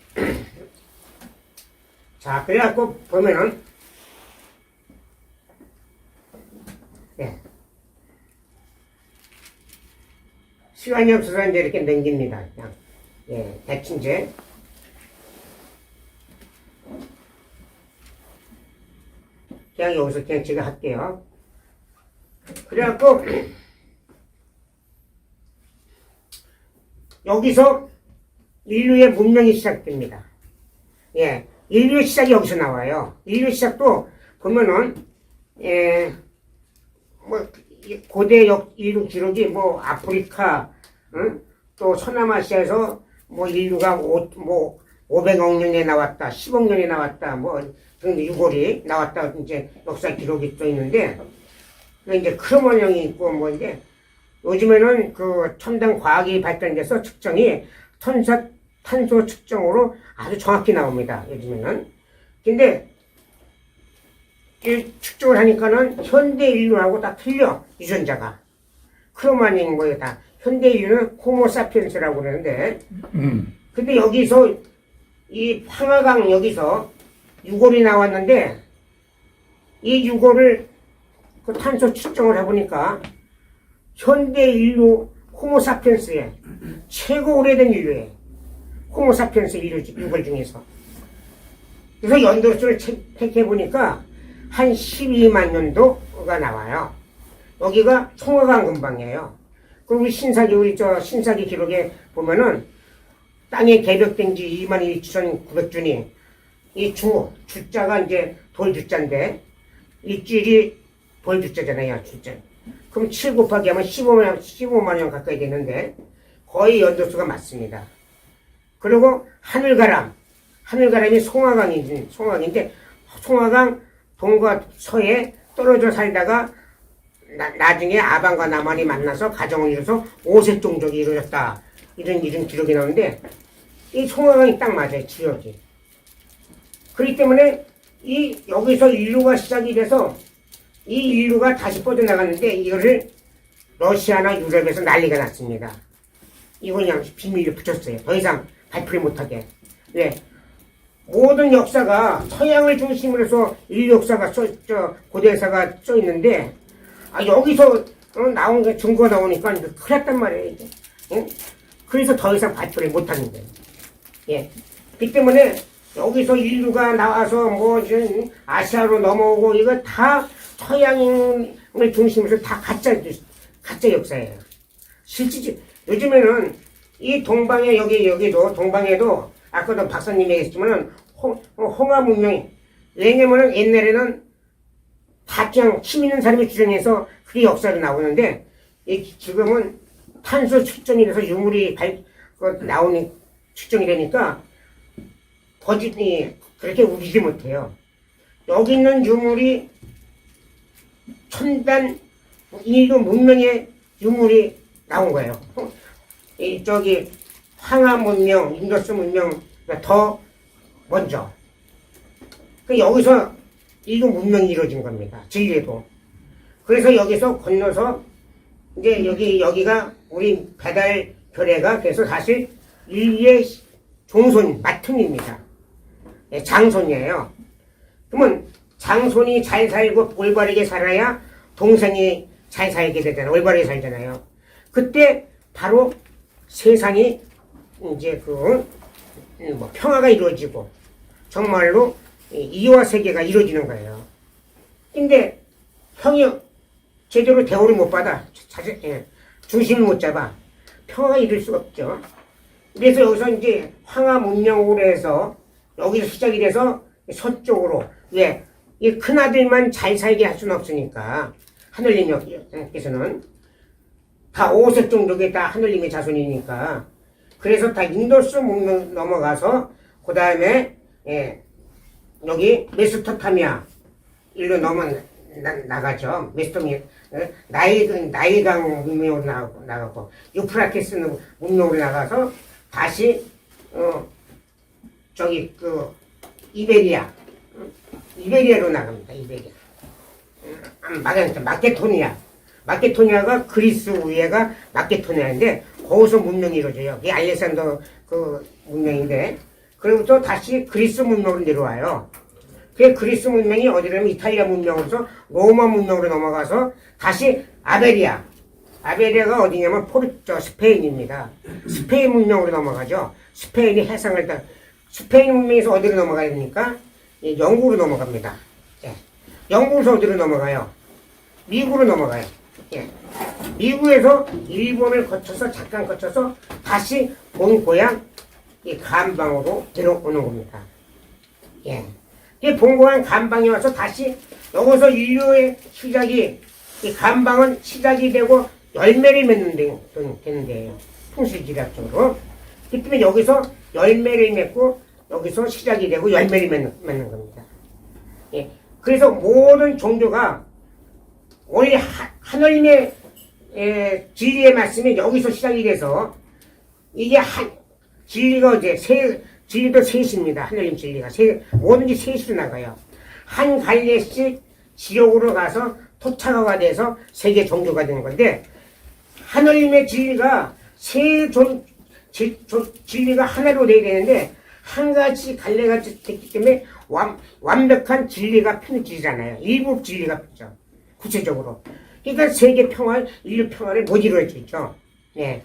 자, 그래갖고 보면은, 예. 시간이 없어서 이제 이렇게 넘깁니다. 그냥. 예, 대충 이제. 그냥 여기서 그냥 제가 할게요. 그래갖고, 여기서 인류의 문명이 시작됩니다. 예, 인류의 시작이 여기서 나와요. 인류 시작도 보면은, 고대 인류 기록이 아프리카, 또 서남아시아에서 인류가 500억 년에 나왔다, 10억 년에 나왔다, 등 유골이 나왔다, 이제 역사 기록이 또 있는데, 이제 크로모형이 있고, 이제, 요즘에는 그 첨단 과학이 발달돼서 측정이 탄소 측정으로 아주 정확히 나옵니다, 요즘에는. 근데, 이 측정을 하니까는 현대 인류하고 다 틀려, 유전자가. 크로마닌 뭐다 현대 인류는 호모사피엔스라고 그러는데 근데 여기서 이 황하강 여기서 유골이 나왔는데 이 유골을 그 탄소 측정을 해보니까 현대 인류 호모사피엔스의 최고 오래된 인류예요. 호모사피엔스 인류 유골 중에서. 그래서 연도수를 체크해보니까 한 12만 년도가 나와요. 여기가 청화강 근방이에요. 그리고 우리 신사기 기록에 보면은 땅에 개벽된 지 22,900주니 이 주자가 이제 돌주자인데 이 찔이 돌주자잖아요. 주자. 그럼 7 곱하기 하면 15만 년 가까이 되는데 거의 연도수가 맞습니다. 그리고 하늘가람이 송화강인데 송화강 동과 서해 떨어져 살다가 나중에 아반과 남한이 만나서 가정을 이뤄서 5세 종족이 이루어졌다. 이런 기록이 나오는데 이 송화강이 딱 맞아요. 지역이. 그렇기 때문에 여기서 인류가 시작이 돼서 이 인류가 다시 뻗어나갔는데 이거를 러시아나 유럽에서 난리가 났습니다. 이걸 그냥 비밀로 붙였어요. 더 이상 발표를 못하게. 왜? 모든 역사가 서양을 중심으로 해서 인류 역사가 고대 역사가 써 있는데 여기서 나온 게 증거가 나오니까 큰일 났단 말이에요. 이제. 응? 그래서 더 이상 발표를 못하는 거예요. 예. 그 때문에 여기서 인류가 나와서 아시아로 넘어오고 이거 다 서양을 중심으로 다 가짜 역사예요. 실제 요즘에는 이 동방에 여기도 동방에도 아까도 박사님이 얘기했지만은 홍화 문명이 왜냐면은 옛날에는 다 그냥 힘 있는 사람이 주장해서 그게 역사로 나오는데 지금은 탄소 측정이 돼서 유물이 나오는 측정이 되니까 그렇게 우기지 못해요. 여기 있는 유물이 첨단 인류 문명의 유물이 나온 거예요. 황하 문명, 인더스 문명보다 더 먼저. 여기서 인류 문명이 이루어진 겁니다. 진리도. 그래서 여기서 건너서 이제 여기가 우리 배달 교례가 그래서 사실 인류의 종손, 마퉁입니다. 장손이에요. 그러면 장손이 잘 살고 올바르게 살아야 동생이 잘 살게 되잖아요. 올바르게 살잖아요. 그때 바로 세상이 이제 평화가 이루어지고 정말로 이와 세계가 이루어지는 거예요. 근데 형이 제대로 대우를 못 받아. 중심을 못 잡아. 평화가 이룰 수가 없죠. 그래서 여기서 이제 황하 문명으로 해서 여기서 시작이 돼서 서쪽으로 왜? 이 큰아들만 잘 살게 할 수는 없으니까 하늘님께서는 다 5세 종족이 다 하늘님의 자손이니까 그래서 다 인더스 문명 넘어가서 그 다음에 여기 메소포타미아 일로 나가죠. 나일강 문명으로 나가고 유프라테스 문명으로 나가서 다시 이베리아로 나갑니다. 이베리아. 마케도니아가 그리스 위에가 마케도니아인데 거기서 문명이 이루어져요. 그게 알렉산더 문명인데 그리고부터 다시 그리스 문명으로 내려와요. 그 그리스 문명이 어디라면 이탈리아 문명으로서 로마 문명으로 넘어가서 다시 아베리아가 어디냐면 스페인입니다. 스페인 문명으로 넘어가죠. 스페인이 해상을 스페인 문명에서 어디로 넘어가야 되니까 영국으로 넘어갑니다. 예. 영국에서 어디로 넘어가요? 미국으로 넘어가요. 예. 미국에서 일본을 잠깐 거쳐서 다시 본 고향 간방으로 들어오는 겁니다. 예. 이 본고향 간방에 와서 다시 여기서 인류의 시작이 간방은 시작이 되고 열매를 맺는 되는 데예요. 풍수지리학적으로. 그 때문에 여기서 열매를 맺고 여기서 시작이 되고 열매를 맺는 겁니다. 예. 그래서 모든 종교가 원래 하나님의 진리의 말씀이 여기서 시작이 돼서 이게 진리가 진리도 셋입니다. 하나님 진리가 뭐든지 셋으로 나가요. 한 갈래씩 지옥으로 가서 토착화가 돼서 세계 종교가 되는 건데 하늘님의 진리가 진리가 하나로 돼야 되는데 한 가지 갈래가 됐기 때문에 완벽한 진리가 편해지잖아요. 일부 진리가 펴죠. 구체적으로. 그러니까 세계 평화, 인류 평화를 못 이루어질 수 있죠. 예.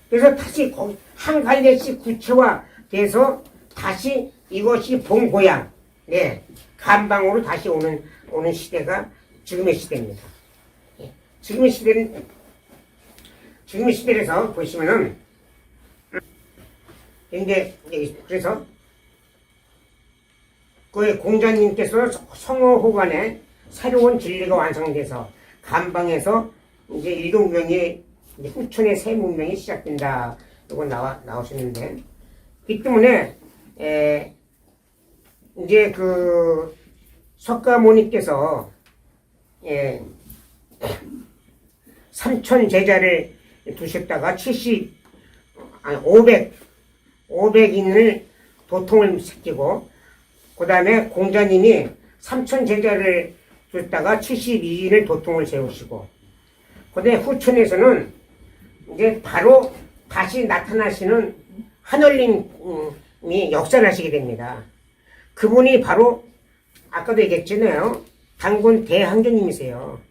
그래서 다시 한 갈래씩 구체화돼서 다시 이것이 본고향, 네, 감방으로 다시 오는 시대가 지금의 시대입니다. 예. 지금의 시대에서 보시면은, 이제, 그래서, 그 공자님께서 성어호관에 새로운 진리가 완성돼서, 감방에서 이제 일동명이, 후천의 새 문명이 시작된다. 이거 나오시는데, 그 때문에, 이제 그, 석가모니께서, 3천 제자를 두셨다가 500인을 도통을 시키고, 그 다음에 공자님이 3천 제자를 뒀다가 72인을 도통을 세우시고, 그 다음에 후천에서는 이제 바로 다시 나타나시는 하늘님이 역사를 하시게 됩니다. 그분이 바로 아까도 얘기했잖아요. 단군 대항전님이세요.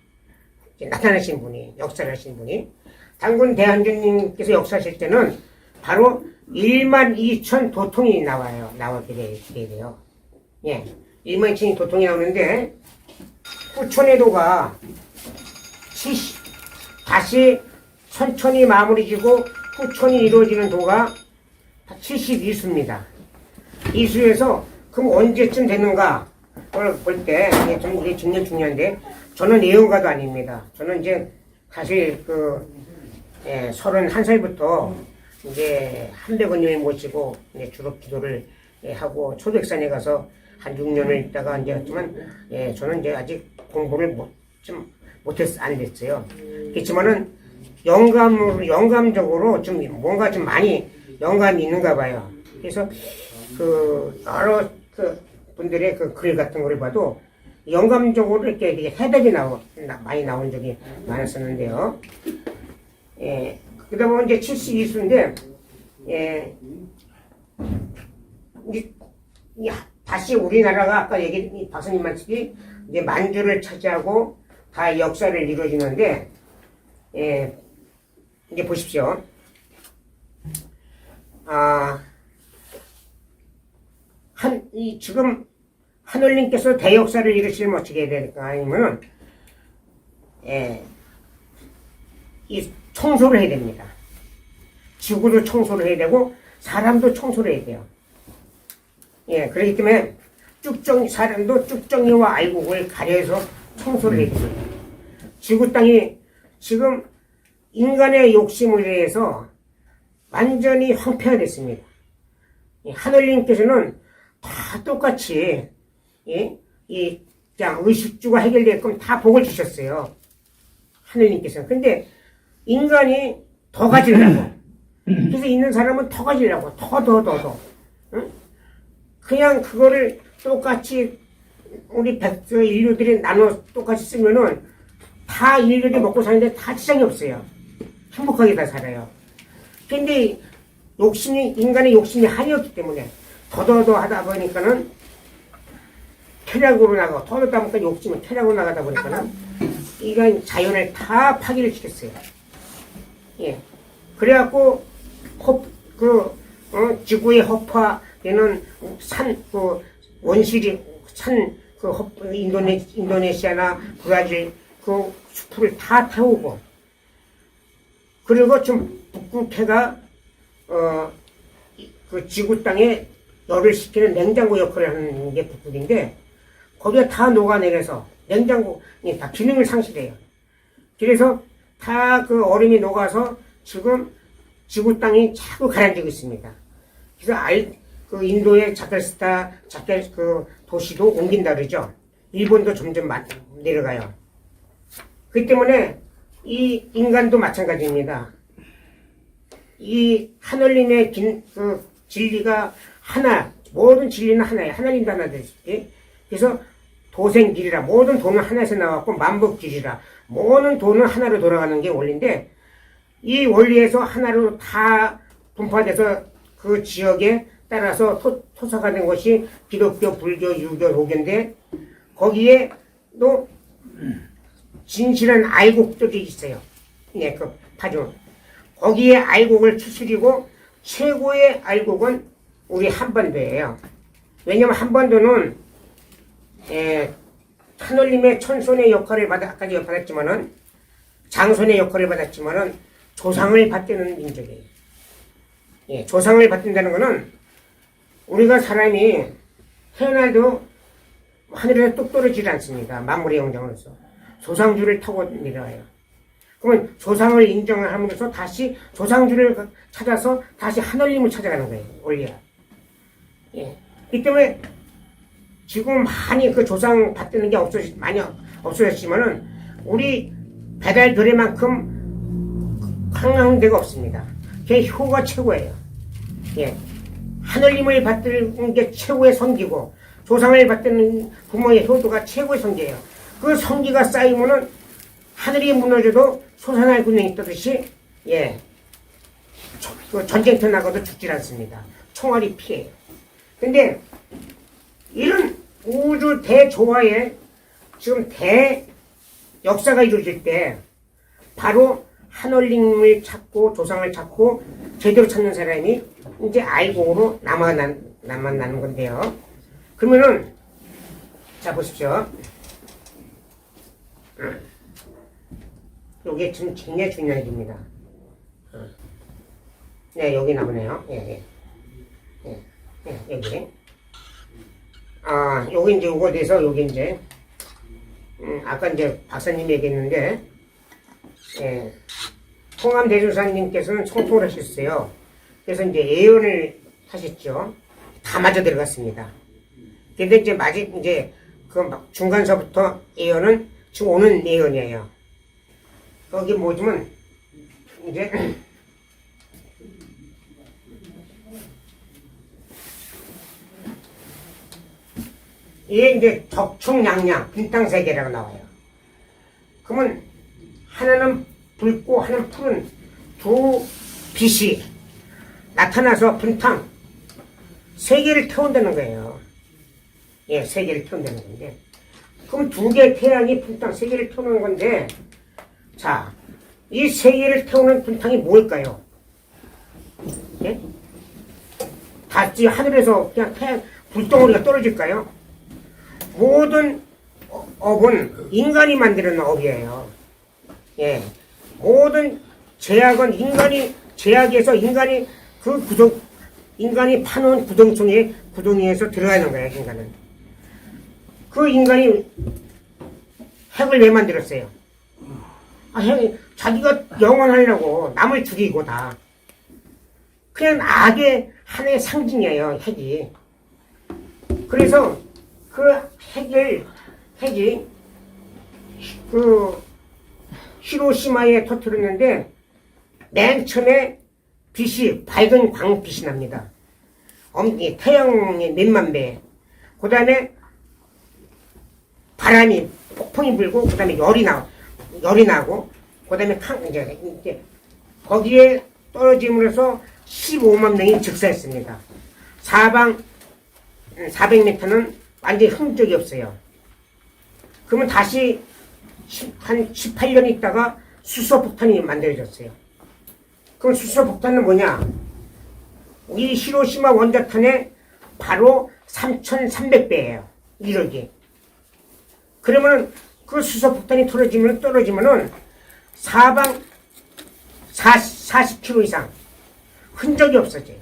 나타나신 분이, 역사를 하신 분이. 단군 대항전님께서 역사하실 때는 바로 12,000 도통이 나오게 돼요. 예. 12,000 도통이 나오는데, 후천의 도가 다시 천천히 마무리 지고 후천이 이루어지는 도가 72수입니다. 이 수에서 그럼 언제쯤 되는가 볼 때, 이게 정말 중요한데, 저는 예언가도 아닙니다. 저는 이제 사실 31살부터 이제 한백원님을 모시고 주로 기도를 하고 초백산에 가서 한 6년을 있다가 이제 했지만, 저는 이제 아직 공부를 안 됐어요. 그렇지만은 영감적으로 좀 뭔가 좀 많이 영감이 있는가 봐요. 그래서 여러 분들의 글 같은 거를 봐도 영감적으로 이렇게 해답이 많이 나온 적이 많았었는데요. 그러다 보면 이제 72수인데, 다시 우리나라가 아까 박사님 말씀이 이제 만주를 차지하고 다 역사를 이루어지는데, 이제 보십시오. 지금 하늘님께서 대역사를 이루시면 어떻게 해야 될까? 아니면은, 이 청소를 해야 됩니다. 지구도 청소를 해야 되고, 사람도 청소를 해야 돼요. 그렇기 때문에, 사람도 쭉정이와 알곡을 가려서 청소를 해야 됩니다. 지구 땅이 지금 인간의 욕심을 위해서 완전히 황폐화됐습니다. 하늘님께서는 다 똑같이, 그냥 의식주가 해결되게끔 다 복을 주셨어요. 하늘님께서는. 근데 인간이 더 가지려고. 그래서 있는 사람은 더 가지려고. 더. 응? 그냥 그거를 똑같이 우리 인류들이 나눠 똑같이 쓰면은 다 인류들이 먹고 사는데 다 지장이 없어요. 행복하게 다 살아요. 근데 인간의 욕심이 한이었기 때문에 더 하다 보니까는 쾌락으로 나가고 더다 보니까 욕심은 쾌락으로 나가다 보니까는 이건 자연을 다 파괴를 시켰어요. 그래갖고 지구의 허파되는 원시리 인도네시아나 브라질 숲을 다 태우고, 그리고 좀 북극해가 지구 땅에 열을 식히는 냉장고 역할을 하는 게 북극인데, 거기에 다 녹아내려서 냉장고이 다 기능을 상실해요. 그래서 다 얼음이 녹아서 지금 지구 땅이 자꾸 가라앉고 있습니다. 그래서 인도의 자카르타 도시도 옮긴다 그러죠. 일본도 점점 내려가요. 그 때문에 이 인간도 마찬가지입니다. 이 하늘님의 진리가 하나, 모든 진리는 하나예요. 하나님도 하나 되시지. 그래서 도생길이라 모든 돈은 하나에서 나왔고 만복길이라 모든 돈은 하나로 돌아가는 게 원리인데 이 원리에서 하나로 다 분파돼서 그 지역에 따라서 토사가 된 것이 기독교, 불교, 유교, 도교인데 거기에 또 진실한 알곡들이 있어요. 네, 그 파종. 거기에 알곡을 추스리고 최고의 알곡은 우리 한반도예요. 왜냐면 한반도는 하늘님의 천손의 역할을 아까 받았지만은 장손의 역할을 받았지만은 조상을 받드는 민족이에요. 예, 조상을 받든다는 것은 우리가 사람이 태어나도 하늘에서 뚝 떨어지지 않습니다. 만물의 영장으로서 조상주를 타고 내려와요. 그러면 조상을 인정을 함으로써 다시 조상주를 찾아서 다시 하늘님을 찾아가는 거예요. 원리가. 예. 이 때문에 지금 많이 그 조상 받드는 게 많이 없어졌지만은 우리 배달교례만큼 강한 데가 없습니다. 그게 효가 최고예요. 예. 하늘님을 받드는 게 최고의 성기고 조상을 받드는 부모의 효도가 최고의 성기예요. 그 성기가 쌓이면은 하늘이 무너져도 솟아날 군령이 떠듯이 예. 그 전쟁터 나가도 죽질 않습니다. 총알이 피해요. 근데 이런 우주 대조화에 지금 역사가 이루어질 때 바로 하늘님을 찾고 조상을 찾고 제대로 찾는 사람이 이제 알곡으로 남아나는 건데요. 그러면은 자 보십시오. 이게 지금 굉장히 중요한 얘기입니다. 네, 여기 나오네요. 예. 여기. 여기 이제 요거 돼서 여기 이제 아까 이제 박사님이 얘기했는데 홍암 대조사님께서는 청통을 하셨어요. 그래서 이제 예언을 하셨죠. 다 맞아 들어갔습니다. 근데 이제 그 중간서부터 예언은 지금 오는 예언이에요. 거기 뭐지만 이제 이게 이제 적충양양 분탕세계라고 나와요. 그러면 하나는 붉고 하나는 푸른 두 빛이 나타나서 분탕 세계를 태운다는 거예요. 예, 세계를 태운다는 건데 그럼 두 개의 태양이 분탕 세계를 태우는 건데 자, 이 세계를 태우는 분탕이 뭘까요? 예? 다시 하늘에서 그냥 불덩어리가 떨어질까요? 모든 업은 인간이 만드는 업이에요. 예. 모든 제약은 제약에서 인간이 인간이 파놓은 구덩이에서 들어가는 거예요, 인간은. 그 인간이 핵을 왜 만들었어요? 자기가 영원하려고 남을 죽이고 다. 그냥 악의 하나의 상징이에요, 핵이. 그래서 그 핵이 그 히로시마에 터뜨렸는데 맨 처음에 빛이 밝은 광빛이 납니다. 태양의 몇만 배. 그 다음에 바람이 폭풍이 불고 그 다음에 열이 나고 그 다음에 이제 거기에 떨어짐으로써 15만 명이 즉사했습니다. 사방 400m는 완전히 흔적이 없어요. 그러면 다시 한 18년 있다가 수소폭탄이 만들어졌어요. 그럼 수소폭탄은 뭐냐? 이 히로시마 원자탄의 바로 3,300배예요. 1억이. 그러면 그 수소폭탄이 떨어지면은 사방 40km 이상 흔적이 없어져요.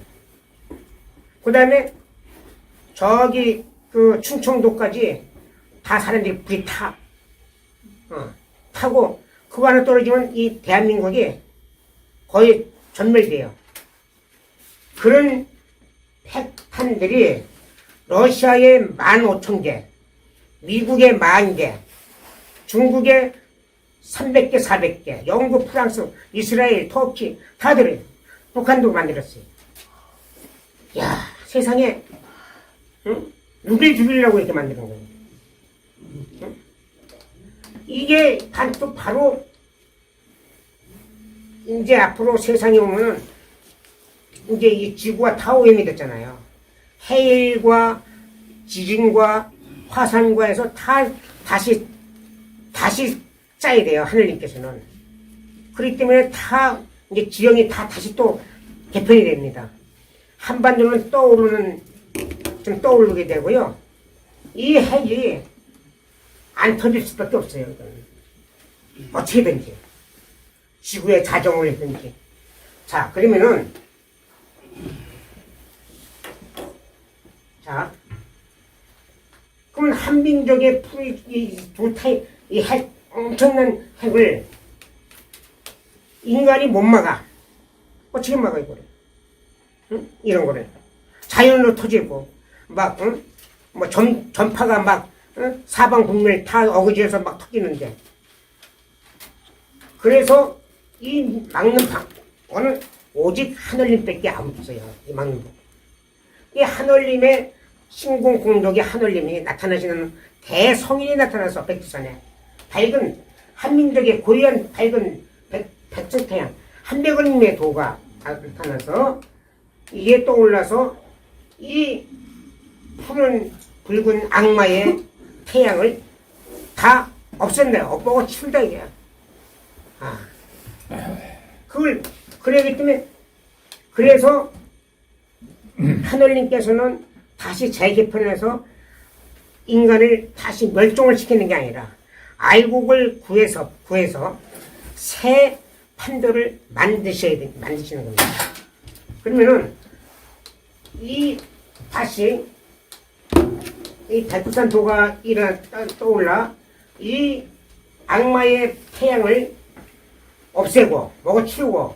그 다음에 저기 그 충청도까지 다 사람들이 불이 타고 그 안에 떨어지면 이 대한민국이 거의 전멸돼요. 그런 핵탄들이 러시아에 15,000개, 미국에 10,000개, 중국에 300개, 400개, 영국, 프랑스, 이스라엘, 터키 다 들어요. 북한도 만들었어요. 야, 세상에 누굴 죽이려고 이렇게 만드는 거예요. 이게 또 바로 이제 앞으로 세상에 오면은 이제 이 지구가 타오염이 됐잖아요. 해일과 지진과 화산과 해서 다시 짜야 돼요. 하늘님께서는. 그렇기 때문에 이제 지형이 다시 또 개편이 됩니다. 한반도는 좀 떠오르게 되고요. 이 핵이 안 터질 수밖에 없어요. 이거는. 어떻게든지. 지구의 자정을 했든지. 자, 그러면은, 그럼 한민족의 이 핵, 엄청난 핵을 인간이 못 막아. 어떻게 막아, 이거를? 응? 이런 거를. 자연으로 터지고, 막, 응? 뭐, 전파가 막, 응? 사방 국면을 다 어그지에서 막 터지는데. 그래서 이 막는 방법은 오직 하늘님밖에 없어요. 이 막는 방. 이 하늘님의 신공 공덕의 하늘님이 나타나시는 대성인이 나타나서 백두산에 밝은 한민족의 고유한 밝은 백성태양 한백원님의 도가 나타나서 이게 떠올라서 이 푸른 붉은 악마의 태양을 다 없앤다. 엎어고 치운다 이게. 그러기 때문에 그래서 하늘님께서는 다시 재개편해서 인간을 다시 멸종을 시키는 게 아니라 알곡을 구해서 새 판도를 만드시는 겁니다. 그러면은 다시 이 백두산 도가 떠올라 이 악마의 태양을 없애고 먹어치우고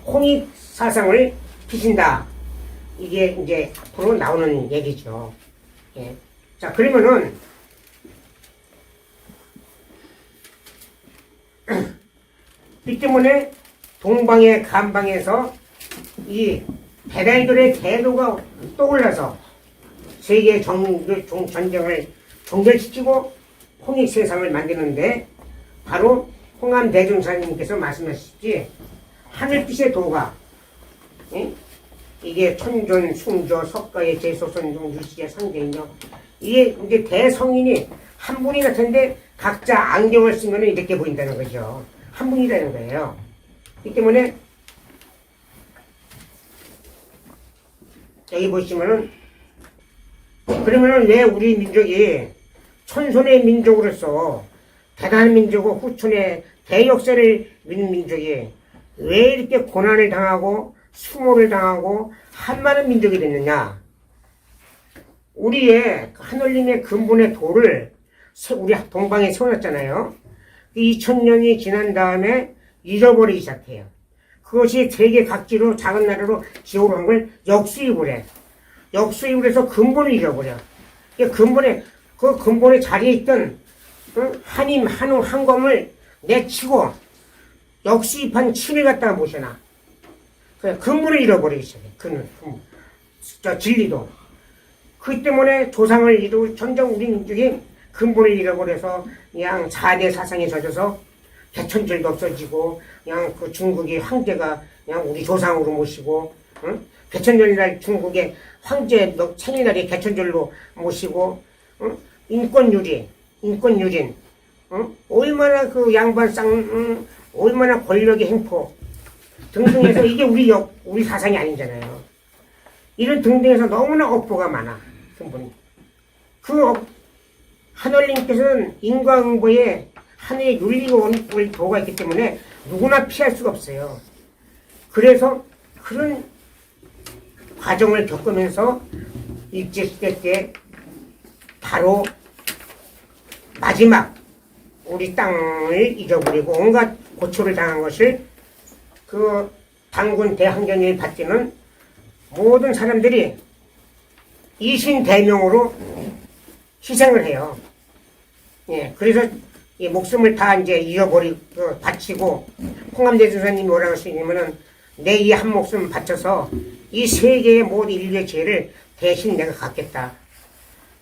홍익 사상을 피신다. 이게 이제 앞으로 나오는 얘기죠. 예. 자, 그러면은 이 때문에 동방의 간방에서 이 배달들의 대도가 떠올라서 세계 전쟁을 종결시키고 홍익 세상을 만드는데 바로 홍암 대종사님께서 말씀하셨지 하늘빛의 도가 이게 천존, 숭조, 석가의 제소선종, 유시의 상대인요. 이게 이제 대성인이 한 분이 나타났는데 각자 안경을 쓰면 이렇게 보인다는 거죠. 한 분이라는 거예요. 이 때문에 여기 보시면은 그러면은 왜 우리 민족이 천손의 민족으로서 대단한 민족이고 후천의 대역사를 믿는 민족이 왜 이렇게 고난을 당하고 수모를 당하고 한많은 민족이 됐느냐? 우리의 하늘님의 근본의 도를 우리 동방에 세워놨잖아요. 2000년이 지난 다음에 잃어버리기 시작해요. 그것이 세계 각지로 작은 나라로 기호를 한 걸 역수입을 해. 역수입을 해서 근본을 잃어버려. 그 근본의 자리에 있던 한임, 한우, 한검을 내치고 역수입한 침을 갖다가 모셔놔. 근본을 잃어버리기 시작해. 진리도. 그 때문에 조상을 이루고 점점 우리 민족이 근본을 잃어버려서 그냥 4대 사상에 젖어서 개천절도 없어지고 그냥 그 중국의 황제가 그냥 우리 조상으로 모시고 개천절날 중국의 황제 생일날에 개천절로 모시고 인권유린 얼마나 그 양반 얼마나 권력의 횡포 등등해서 이게 우리 사상이 아니잖아요. 이런 등등해서 너무나 업보가 많아. 근본이. 하늘님께서는 인과응보에 하늘의 윤리가 도가 있기 때문에 누구나 피할 수가 없어요. 그래서 그런 과정을 겪으면서 일제시대 때 바로 마지막 우리 땅을 잊어버리고 온갖 고초를 당한 것을 그 당군 대항전을 받지는 모든 사람들이 이신대명으로 희생을 해요. 예, 그래서 이 목숨을 다 이제 잃어버리고 바치고 홍암대주사님이 뭐라고 하시냐면은 내 이 한 목숨 바쳐서 이 세계의 모든 인류의 죄를 대신 내가 갚겠다.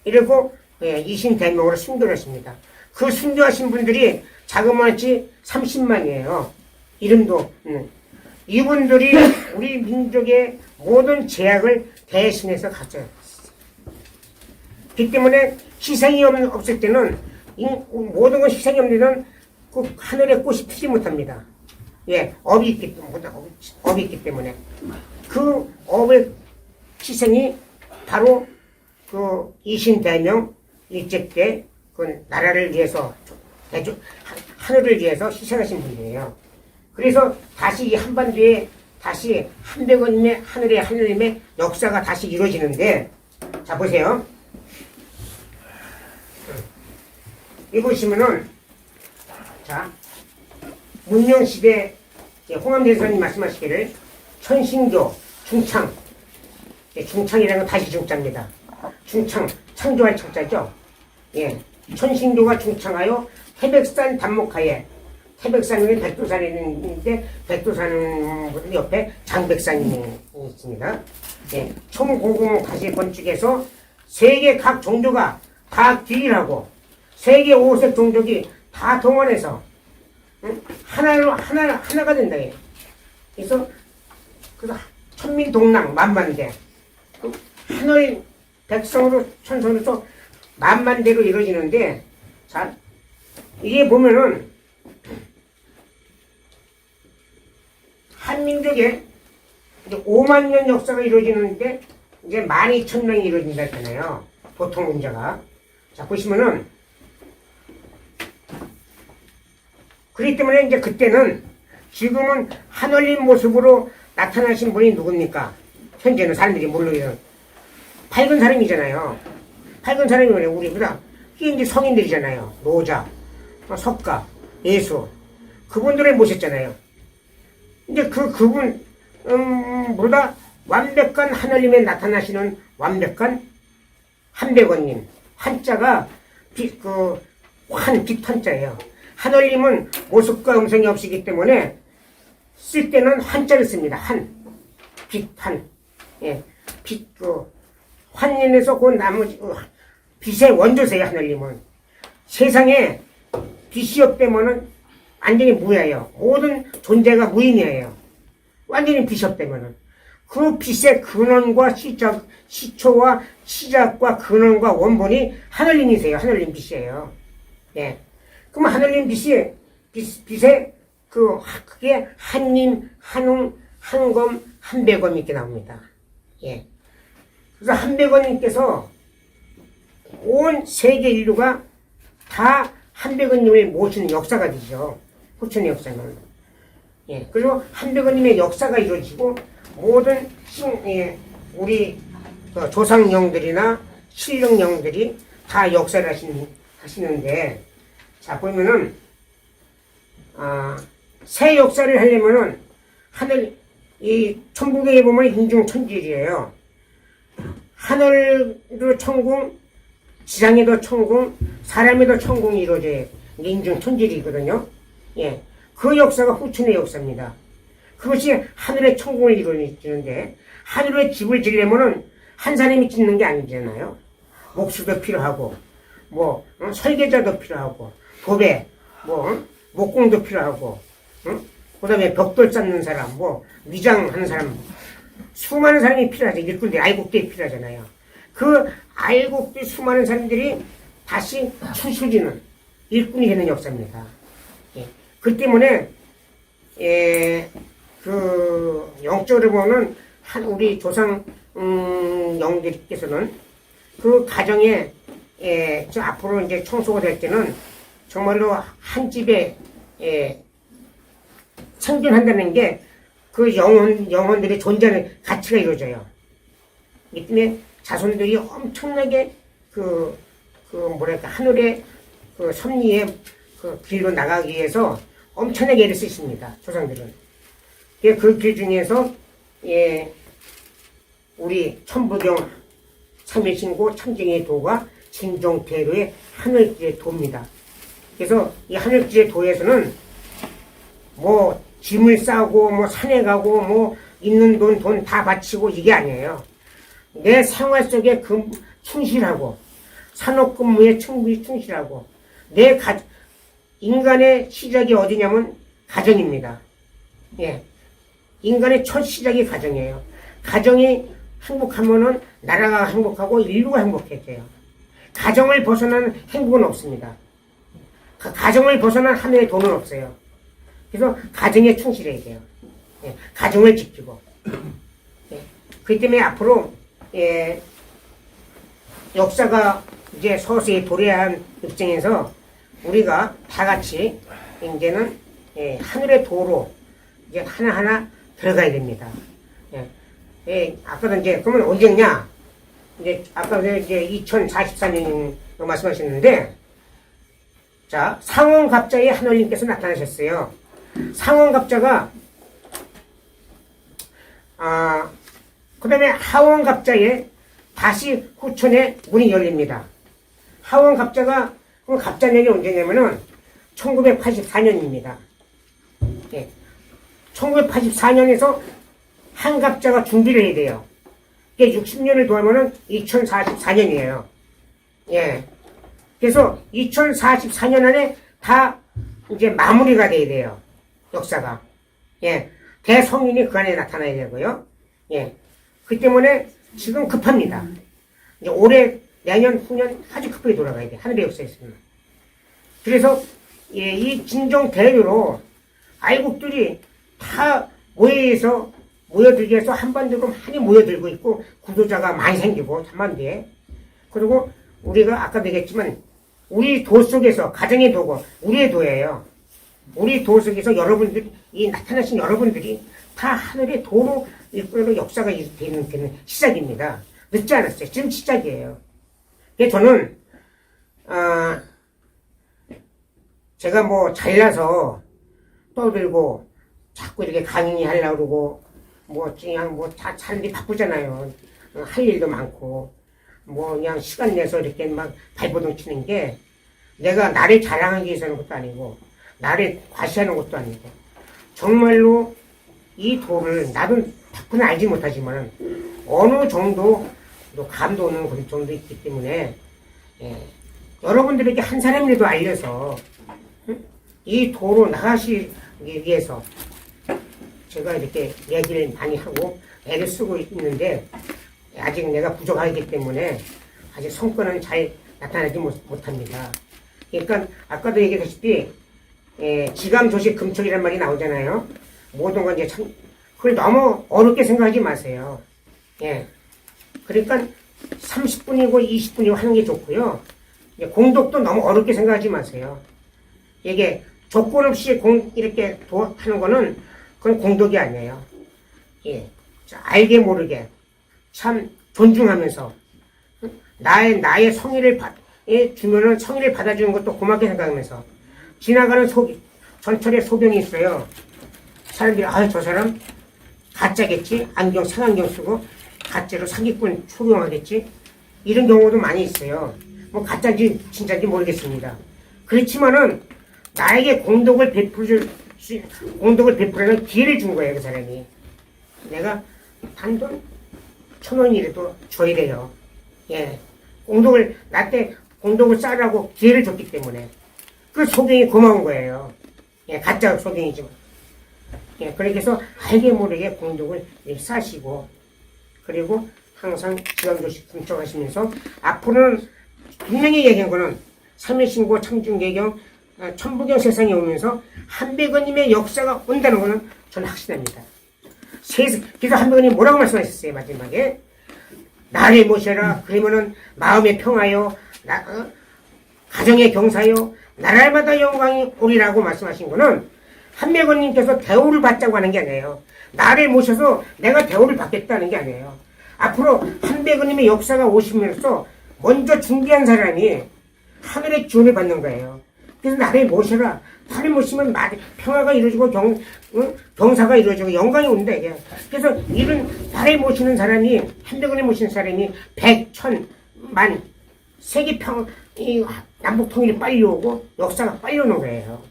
이러고 예, 이신대명으로 순교를 했습니다. 그 순교하신 분들이 자그마치 30만이에요. 이름도 없는. 이분들이 우리 민족의 모든 제약을 대신해서 갔어요. 그렇기 때문에 희생이 없을 때는 모든 건 희생이 없는 데는 그 하늘의 꽃이 피지 못합니다. 예, 업이 있기 때문에 그 업의 희생이 바로 그 이신대명 일제 때 그 나라를 위해서 하늘을 위해서 희생하신 분이에요. 그래서 다시 이 한반도에 다시 한백원님의 하늘님의 역사가 다시 이루어지는데, 자 보세요. 여기 보시면은, 자 문명시대 홍암대선님 말씀하시기를 천신교 중창, 중창이라는 건 다시 중자입니다. 중창, 창조할 창자죠. 예, 천신교가 중창하여 태백산 단목하에, 태백산은 백두산에 있는데 백두산 옆에 장백산이 있습니다. 예, 총고금 가시 건축에서 세계 각 종교가 다 기일하고 세계 5색 종족이 다 동원해서 하나가 된다. 그래서 천민동랑 만만대 하늘 백성으로 천성으로 만만대로 이루어지는데, 자 이게 보면은 한민족의 이제 5만 년 역사가 이루어지는데 이제 12,000명이 이루어진다 했잖아요. 보통 문자가. 자 보시면은, 그렇기 때문에 이제 그때는, 지금은 하늘님 모습으로 나타나신 분이 누굽니까? 현재는 사람들이 모르는 밝은 사람이잖아요. 밝은 사람이 뭐냐, 우리보다. 이게 이제 성인들이잖아요. 노자, 석가, 예수. 그분들을 모셨잖아요. 이제 그분, 보다 완벽한 하늘님에 나타나시는 완벽한 한백원님. 한자가 빛 한자예요. 하늘님은 모습과 음성이 없이기 때문에 쓸 때는 한자를 씁니다. 빛, 예, 빛, 환인에서 그 나머지, 빛의 원조세요, 하늘님은. 세상에 빛이 없다면은 완전히 무예요. 모든 존재가 무의미해요. 완전히 빛이 없다면은. 그 빛의 근원과 시초와 시작과 근원과 원본이 하늘님이세요. 하늘님 빛이에요. 예. 그럼 하늘님 빛에 그게 한님, 한웅, 한검, 한백원 이렇게 나옵니다. 예. 그래서 한백원님께서 온 세계 인류가 다 한백원님을 모시는 역사가 되죠. 호천의 역사는. 예. 그리고 한백원님의 역사가 이루어지고 모든 우리 조상령들이나 신령령들이 다 역사를 하시는데, 자 보면은 새 역사를 하려면은 이 천국에 보면 인중천질이에요. 하늘도 천궁, 지상에도 천궁, 사람에도 천궁이 이루어져요. 인중천질이거든요. 예, 그 역사가 후천의 역사입니다. 그것이 하늘의 천궁을 이루어지는데, 하늘에 집을 지려면은 한 사람이 짓는 게 아니잖아요. 목수도 필요하고, 설계자도 필요하고, 도배, 목공도 필요하고, 그 다음에 벽돌 쌓는 사람, 위장하는 사람, 수많은 사람이 필요하죠. 일꾼들이, 알곡들이 필요하잖아요. 그 알곡들 수많은 사람들이 다시 추수지는 일꾼이 되는 역사입니다. 예. 그 때문에, 영적으로 보면, 우리 조상, 영들께서는 그 가정에, 앞으로 이제 청소가 될 때는 정말로 한 집에, 생존한다는 게 그 영혼들의 존재는 가치가 이루어져요. 이 때문에 자손들이 엄청나게 하늘의 섭리의 길로 나가기 위해서 엄청나게 애를 쓰십니다. 조상들은. 그 길 중에서, 우리 천부경, 참여신고, 참정의 도가 진종대로의 하늘길의 도입니다. 그래서 이 하늘길의 도에서는 짐을 싸고 산에 가고 있는 돈 다 바치고 이게 아니에요. 내 생활 속에 충실하고 산업 근무에 충실하고 인간의 시작이 어디냐면 가정입니다. 예. 인간의 첫 시작이 가정이에요. 가정이 행복하면은 나라가 행복하고 인류가 행복해져요. 가정을 벗어난 행복은 없습니다. 가정을 벗어난 하늘의 돈은 없어요. 그래서 가정에 충실해야 돼요. 예. 가정을 지키고. 예. 그렇기 때문에 앞으로 역사가 이제 서서히 도래한 입장에서 우리가 다 같이 이제는 하늘의 도로 이제 하나하나 들어가야 됩니다. 아까도 이제 그러면 언제냐? 이제 아까 이제 2044년 말씀하셨는데, 자 상원갑자의 하늘님께서 나타나셨어요. 상원갑자가 그다음에 하원갑자에 다시 후천에 문이 열립니다. 하원갑자가 그럼 갑자년이 언제냐면은 1984년입니다. 예. 1984년에서 한갑자가 준비를 해야 돼요. 이게 60년을 더하면은 2044년이에요. 예. 그래서 2044년 안에 다 이제 마무리가 돼야 돼요. 역사가. 예. 대성인이 그 안에 나타나야 되고요. 예. 그 때문에 지금 급합니다. 이제 올해, 내년, 후년 아주 급하게 돌아가야 돼. 하늘의 역사에 있습니다. 그래서, 이 진정 대회로 아이국들이 다 모여들기 위해서 한반도로 많이 모여들고 있고, 구도자가 많이 생기고, 한반도에. 그리고 우리가 아까도 얘기했지만, 우리 도 속에서, 가정의 도고, 우리의 도예요. 우리 도 속에서 여러분들이, 이 나타나신 여러분들이 다 하늘의 도로 이끌어 역사가 되는 시작입니다. 늦지 않았어요. 지금 시작이에요. 저는, 제가 뭐 잘나서 떠들고 자꾸 이렇게 강의 하려고 그러고, 그냥 사람들이 바쁘잖아요. 할 일도 많고, 그냥 시간 내서 이렇게 막 발버둥 치는 게 내가 나를 자랑하기 위해서 하는 것도 아니고, 나를 과시하는 것도 아니고, 정말로 이 도를 나도 100% 알지 못하지만 어느 정도 감도는 그런 정도 있기 때문에 여러분들에게 한 사람이라도 알려서 이 도로 나가시기 위해서 제가 이렇게 얘기를 많이 하고 애를 쓰고 있는데 아직 내가 부족하기 때문에 아직 성과는 잘 나타나지 못합니다. 그러니까 아까도 얘기했다시피 지감조식 금촉이라는 말이 나오잖아요. 모든 건 이제 그걸 너무 어렵게 생각하지 마세요. 예. 그러니까 30분이고 20분이고 하는 게 좋고요. 공덕도 너무 어렵게 생각하지 마세요. 이게 조건 없이 이렇게 하는 거는 그건 공덕이 아니에요. 예. 알게 모르게 참 존중하면서 나의 성의를 주면은 성의를 받아주는 것도 고맙게 생각하면서 지나가는 전철에 소변이 있어요. 사람들이 저 사람 가짜겠지? 색안경 쓰고 가짜로 사기꾼 초용하겠지? 이런 경우도 많이 있어요. 가짜인지 진짜인지 모르겠습니다. 그렇지만은 나에게 공덕을 베풀는 기회를 준 거예요, 그 사람이. 내가 단돈 1,000원이라도 줘야 돼요. 예. 나한테 공덕을 쌓으라고 기회를 줬기 때문에. 그 소경이 고마운 거예요. 예, 가짜 소경이지만. 예, 그렇게 해서 알게 모르게 공덕을 쌓으시고, 그리고 항상 지감조식 금촉하시면서, 앞으로는 분명히 얘기한 거는, 삼일신고, 청중개경, 천부경 세상에 오면서 한백원님의 역사가 온다는 거는 저는 확신합니다. 그래서 한백원님 뭐라고 말씀하셨어요, 마지막에? 나를 모셔라. 그러면은 마음의 평화요, 가정의 경사요, 나라마다 영광이 오리라고 말씀하신 거는 한백원님께서 대우를 받자고 하는 게 아니에요. 나를 모셔서 내가 대우를 받겠다는 게 아니에요. 앞으로 한백원님의 역사가 오시면서 먼저 준비한 사람이 하늘의 기운을 받는 거예요. 그래서 나를 모셔라. 나를 모시면 평화가 이루어지고 경사가 이루어지고 영광이 온다 이게. 그래서 이런 나를 모시는 사람이 한백원을 모시는 사람이 100, 1000, 만 세계 남북 통일이 빨리 오고 역사가 빨리 오는 거예요.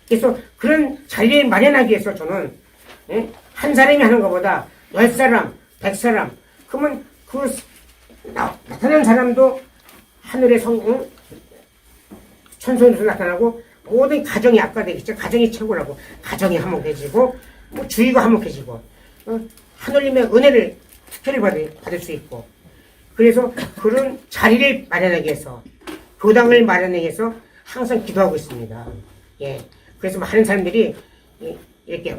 그래서 그런 자리를 마련하기 위해서 저는 한 사람이 하는 것보다 10사람, 100사람 그러면 나타난 사람도 하늘의 천선에서 나타나고 모든 가정이 악화되겠죠. 가정이 최고라고. 가정이 화목해지고 뭐 주의가 화목해지고 하느님의 은혜를 특혜를 받을 수 있고 그래서 그런 자리를 마련하기 위해서 교당을 마련하기 위해서 항상 기도하고 있습니다. 예. 그래서 많은 사람들이 이렇게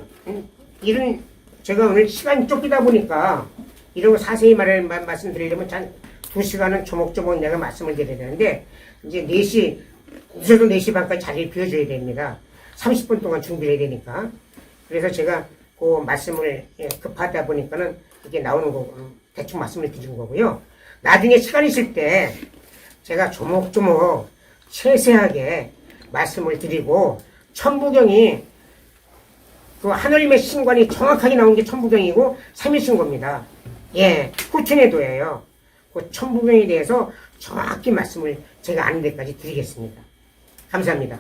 이런 제가 오늘 시간이 쫓기다 보니까 이런 거 자세히 말씀드리려면 한 2시간은 조목조목 내가 말씀을 드려야 되는데 이제 4시 늦어도 4시 반까지 자리를 비워줘야 됩니다. 30분 동안 준비를 해야 되니까. 그래서 제가 그 말씀을 급하다 보니까는 이게 나오는 거고 대충 말씀을 드린 거고요. 나중에 시간 있을 때 제가 조목조목 세세하게 말씀을 드리고 천부경이 그 하늘님의 신관이 정확하게 나온 게 천부경이고 삼일신고입니다. 예, 후천에도예요. 그 천부경에 대해서 정확히 말씀을 제가 아는 데까지 드리겠습니다. 감사합니다.